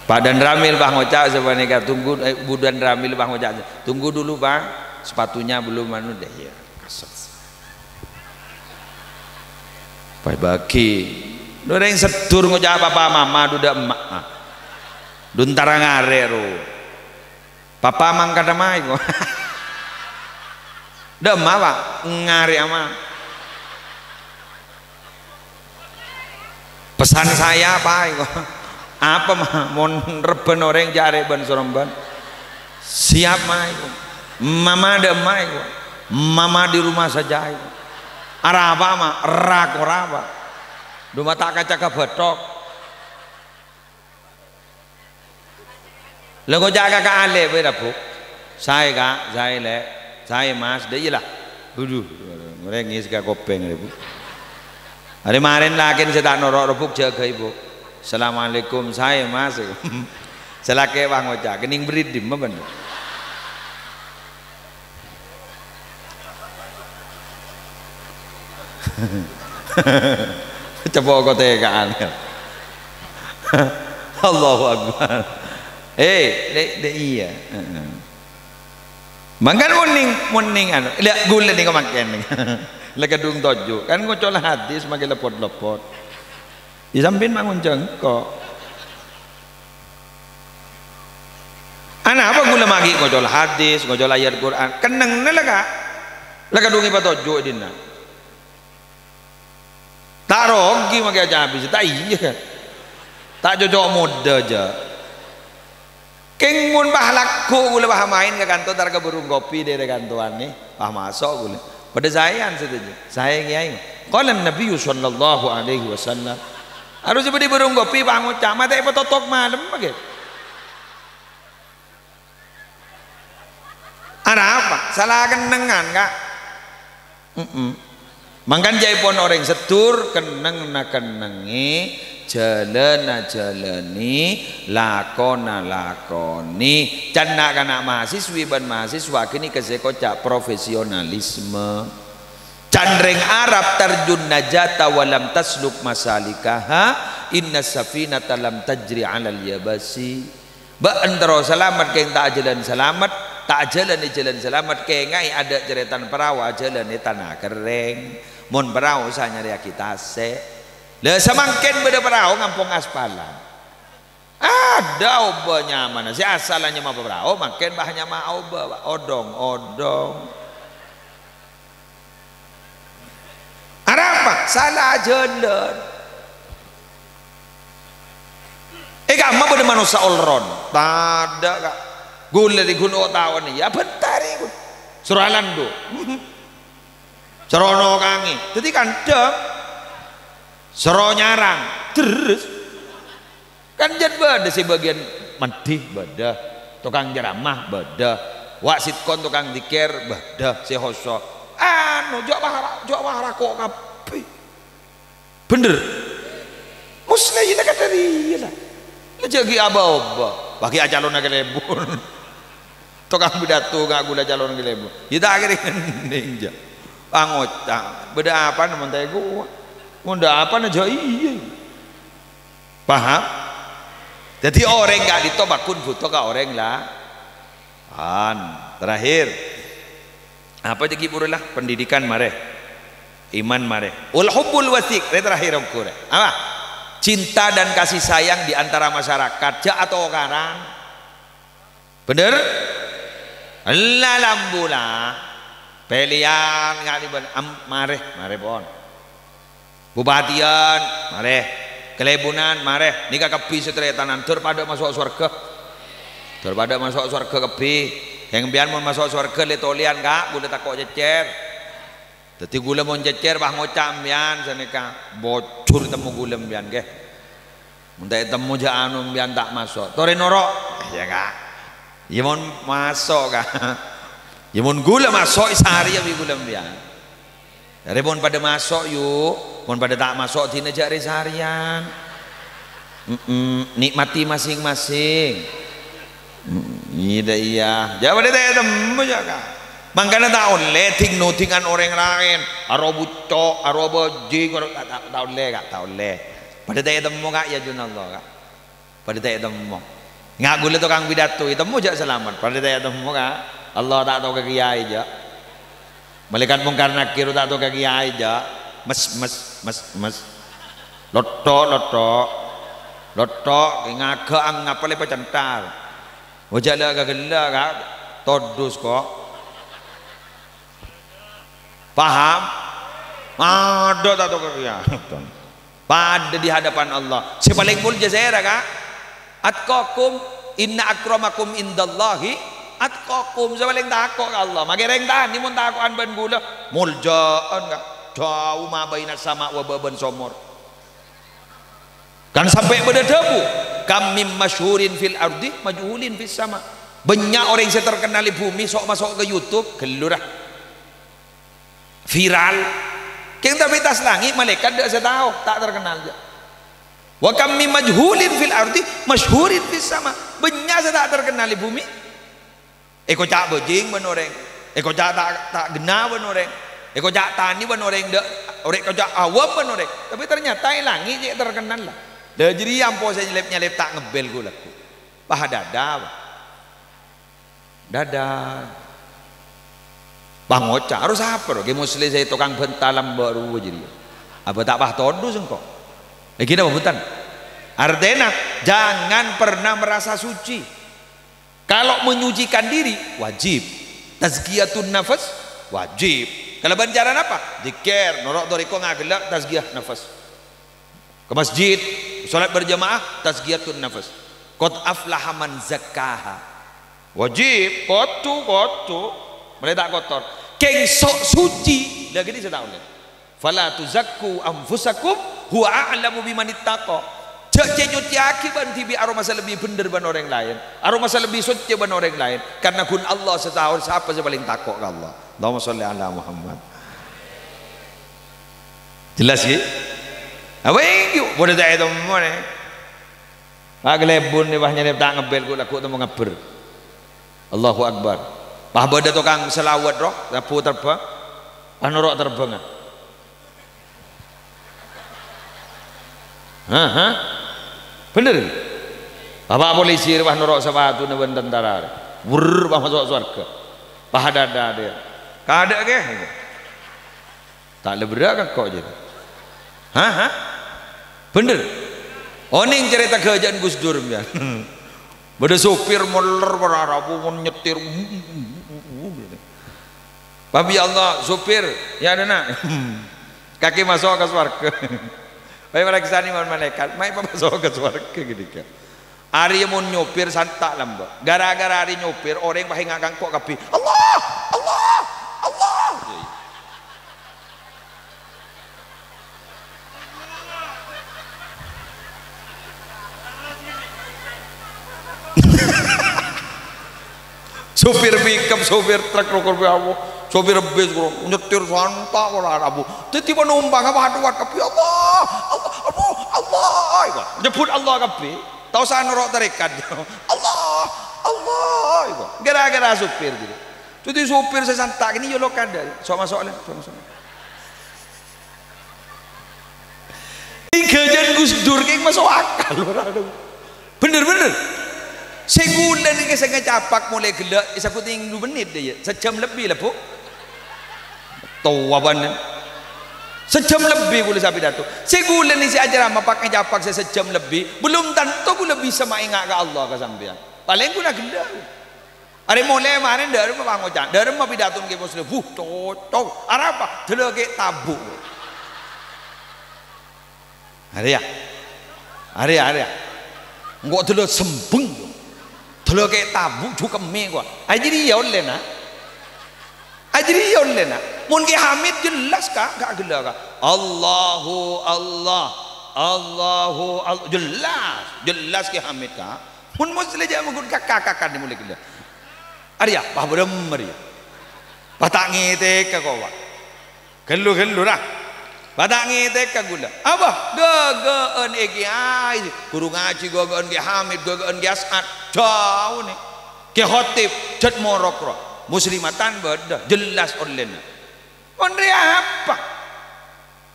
Padan ramil bah ngocak sebenarnya tunggu budan ramil bah ngocak tunggu dulu bang sepatunya belum anu deh ya kasut pai bagi doreng setur ngocak papa mama duda emak duntara ngare ro papa mang kada mai kok da emak pak ngare ama pesan saya apa mah mon reben orang jare ban soromban siap mah mama ada mah mama di rumah saja araba mah rakoraba rumah tak kaca kebetok lagu jaga ka ale beda bu saya le saya mas deh lah aduh orang ngis ka kopeng bu hari kemarin lagi saya tak norok rebuk jaga ibu Assalamualaikum saya mas selake bang ngocak kening beridim apa bener coba kau tegaan Allahu Akbar iya mangkan muning anu lihat gula nih kau makan nih lekadung toju kan ngocok hati semakin lepot di samping mangun cengkok anak apa gula magi ngojol hadis ngojol ayat Quran keneng lah dungi patojo dina tak rogi magi aja habis tak iya tak cocok muda aja keng mun bahalakku gula bah main ke kantor tar ke burung kopi dari kantoran nih masuk gula pada saya setuju saya kiai qala Nabi sallallahu alaihi wasallam harus seperti burung kopi bangun camat apa totok malam begitu ada apa salah kenengan kak mangkan jaipon orang setur keneng na kenengi jalana jalani lakona lakoni canda kana mahasiswi ban mahasiswa kini kesekocak profesionalisme candreng Arab tarjun najata walam tasluk masalikaha inna safinata lam tajri alal yabasi ba antara selamat keng tak jalan selamat tak jalan di jalan selamat kengai ada ceretan perahu jalan di tanah kering mon perahu saya nyari kita se le semangkin beda perahu ngampung aspalan ada oba nyaman si asalnya mah perahu makin bahnya mah oba odong ada apa salah jalan kamu bener manusia olron tak ada kak gula di gunung tawan ya bentar ikut suralando serono kangi jadi kandang sero nyarang terus kan jad bada si bagian medih bada tukang jeramah bada wasit kon tukang dikir bada si hoso anu jok bahara kok kapi bener muslim ini kata dia lah jadi aba-aba bagi calon ke lebon tukang pidato gak gula calon ke lebon kita akhirnya ninja pangocang beda apa namun tanya gua munda apa aja iya paham jadi orang gak ditobakun butuh ke orang lah terakhir apa jadi lah pendidikan mare iman mare ul hubbul wasik terakhir ukur apa cinta dan kasih sayang di antara masyarakat ja atau karang bener Allah lambula pelian nggak diben mare pon bupatian mare kelebunan mare nikah kepi setretanan daripada masuk surga kepi yang biar mau masuk surga letolian kak boleh takut cecer jadi gula mau cecer bah ngocam bian saneka bocor temu gula bian ke muntai temu ja anu bian tak masuk tore norok ya kak ya mau masuk kak ya mau gula masuk sehari ya gula bian dari mau pada masuk yuk mau pada tak masuk tina jari seharian nikmati masing-masing iya jawab dia temu ya kak makanya tak oleh ting-tingan orang lain aro bucok aro bojing tak oleh kak tak oleh pada tak temu kak ya junallah kak pada tak temu nggak boleh tukang pidato temu jak selamat pada tak temu kak Allah tak tahu ke kiai aja malaikat mungkar nakir tak tahu ke kiai aja mes lotok ngagak ngapa lepas centar wajah lah kagela kak todus kok paham ada tak tahu kegiatan pada di hadapan Allah si paling mulia saya kak atqakum inna akramakum indallahi atqakum si paling takut Allah magi reng tani mun takuan ban gula muljaan kak jauh ma baina sama wa baban somor kan sampai pada debu kami masyhurin fil ardi majhulin fis sama banyak orang yang terkenal di bumi sok masuk ke YouTube gelurah viral yang tapi tas langit malaikat tidak tahu tak terkenal aja wa kam min majhulin fil ardi masyhurin fis sama banyak tak terkenal di bumi eko cak bojing benoreng eko cak tak gena benoreng eko cak tani benoreng dak orek cak awam benoreng tapi ternyata langit yang terkenal lah dah jadi ampo saya nyelip tak ngebel gula pah dada Bang Oca harus apa? Ge muslim saya tukang bentalam baru jadi. Apa tak pah todu sengko? Kita bukan. Artinya jangan pernah merasa suci. Kalau menyucikan diri wajib. Tazkiyatun nafas wajib. Kalau banjaran apa? Zikir, norok toriko ngagelak tazkiyah nafas. Ke masjid, salat berjamaah tazkiyatun nafas. Qad aflaha man zakkaha. Wajib, kotu. Boleh tak kotor. Keng sok suci lagi ni saya tahu ni. Fala tuzakku anfusakum huwa a'lamu biman ittaqa. Jak nyuci akibat tibi aroma lebih bener ban orang lain. Aroma lebih suci ban orang lain. Karena kun Allah setahun siapa yang paling takut ke Allah. Allahumma sholli ala Muhammad. Jelas ya? Apa yang boleh tak itu mana? Aglebun ni bahnya ni tak ngebel ku laku tu mengaber. Allahu Akbar. Bah benda tukang selawat roh, tapu terbang, anorok terbang. Bener. Bapak polisi bah norok sepatu newen tentara. Wur bah masuk surga. Bah dada dia. Kada ke? Tak lebrak kan kok jadi. Bener. Oning cerita kerajaan Gus Dur ya. Bada sopir moler berarabu nyetir. Babi Allah sopir ya ada nak. Kaki masuk ke surga. Baik pada kisah ni malaikat, mai masuk ke surga gitu. Hari mun nyopir santak lamba. Gara-gara hari nyopir orang bahi ngakang kok kapi. Allah. Sopir pickup, sopir truk rokok biawo, sopir bis nyetir santak orang Abu. Tiba numpang apa haduat kapi Allah. Nyebut Allah kapi. Tahu sana rok terikat. Allah. Gara-gara sopir gitu. Jadi sopir saya santak ini yo lokada. Masuk. Ini kerjaan Gus Dur kayak masuk akal. Bener. Segulan ni saya ngecapak mulai gelak, saya kuting 2 menit dia, sejam lebih lah bu. Tahu apa ni? Sejam lebih boleh saya pidato. Segulan ni saya ajar apa pakai capak saya sejam lebih, belum tentu aku lebih sama ingat ke Allah ke sampean. Paling aku nak gelak. Hari mulai kemarin dari apa bangun dari apa pidato ke muslim, tahu. Apa? Dulu ke tabu. Hari ya. Enggak dulu sembung. Dulu kayak tabu juga mie gua. Ajri ya oleh na. Mungkin Hamid jelas kak gelak kak. Allahu jelas ke Hamid kak. Mun muslim jangan menggun kakak ni mulai gelak. Arya, bah beremmer ya. Batak ngete ke kau. Gelu lah. Batak ngete ke gula. Apa? Gegeun egi ai. Guru ngaji gegeun ge Hamid, gegeun ge As'ad. Jauh nih. Ke khotib cet morok. Muslimatan beda jelas online. Ondre apa?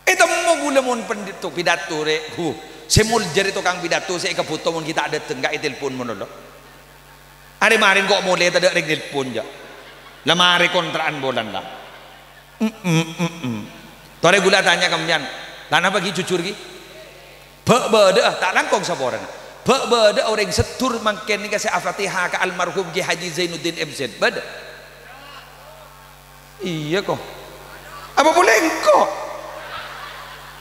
Itu mau gula mun penditu pidato re. Semul jari tukang pidato saya kebutuh mun kita ada tenggak telepon mun lo. Hari marin kok mulai tak ada telepon ja. Lemari kontraan bulan lah. Tore gula tanya kemudian, lan apa gi jujur gi? Beda tak langkong saboran. Beda orang setur mangken ni kasih Al-Fatihah ke almarhum Ki Haji Zainuddin MZ. Beda. Iya kok. Apa boleh engkau?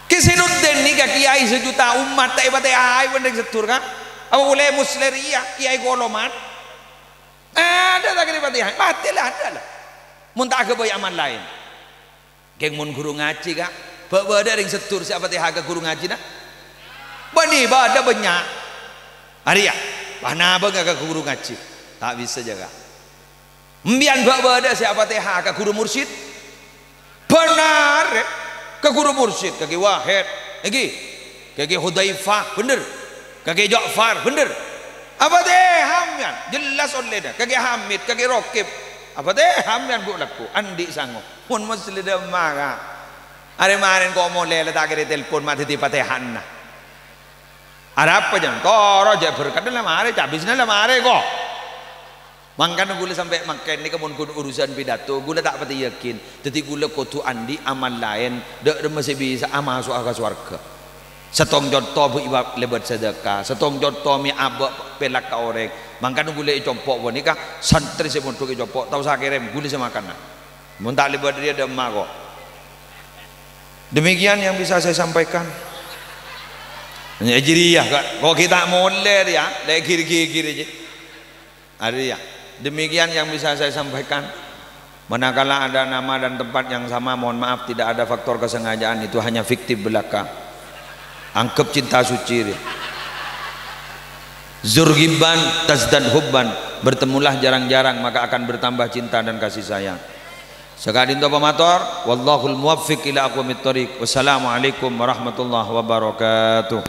Ki Zainuddin ni ka kiai sejuta umat tak Fatihah orang setur kan? Apa boleh musleria kiai goloman? Ada tak kira Fatihah? Matilah ada lah. Mun tak ke boy aman lain. Geng mun guru ngaji kak, ada yang setur siapa Fatihah ke guru ngaji nak? Bani ada banyak. Hari ya, mana bang ke guru ngaji? Tak bisa jaga. Mbian ada siapa Fatihah ke guru mursyid? Benar ke guru mursyid, kaki Wahid, kaki Hudzaifah, bener, kaki Ja'far, bener. Apa deh Hamyan? Jelas oleh dah. Kaki Hamid, kaki Rokib. Apa deh Hamyan bu laku? Andi sanggup. Pun muslim marah. Hari marin kau mulai letak kiri telepon mati di Fatihan. Ada apa jam? Toro je berkat dalam hari, habisnya dalam hari kok. Makanya gula sampai makan ni kemun urusan pidato, gula tak pati yakin. Jadi gula kotu andi amal lain, dak masih bisa masuk ke surga. setong contoh bu ibab lebat sedekah setong contoh mi abak pelak ka orek mangkan gule icopok bo nikah santri se montok icopok tahu sakerem gule se makan mun tak lebat dia ada emak kok. Demikian yang bisa saya sampaikan. Najriyah kok kita molek ya lek gir-gir aja ada ya. Demikian yang bisa saya sampaikan. Manakala ada nama dan tempat yang sama, mohon maaf tidak ada faktor kesengajaan, itu hanya fiktif belaka. Anggap cinta suci. Zurgiban tazdad hubban, bertemulah jarang-jarang maka akan bertambah cinta dan kasih sayang. Sekali untuk pemator, wallahul muwaffiq ila aqwamit thoriq. Wassalamualaikum warahmatullahi wabarakatuh.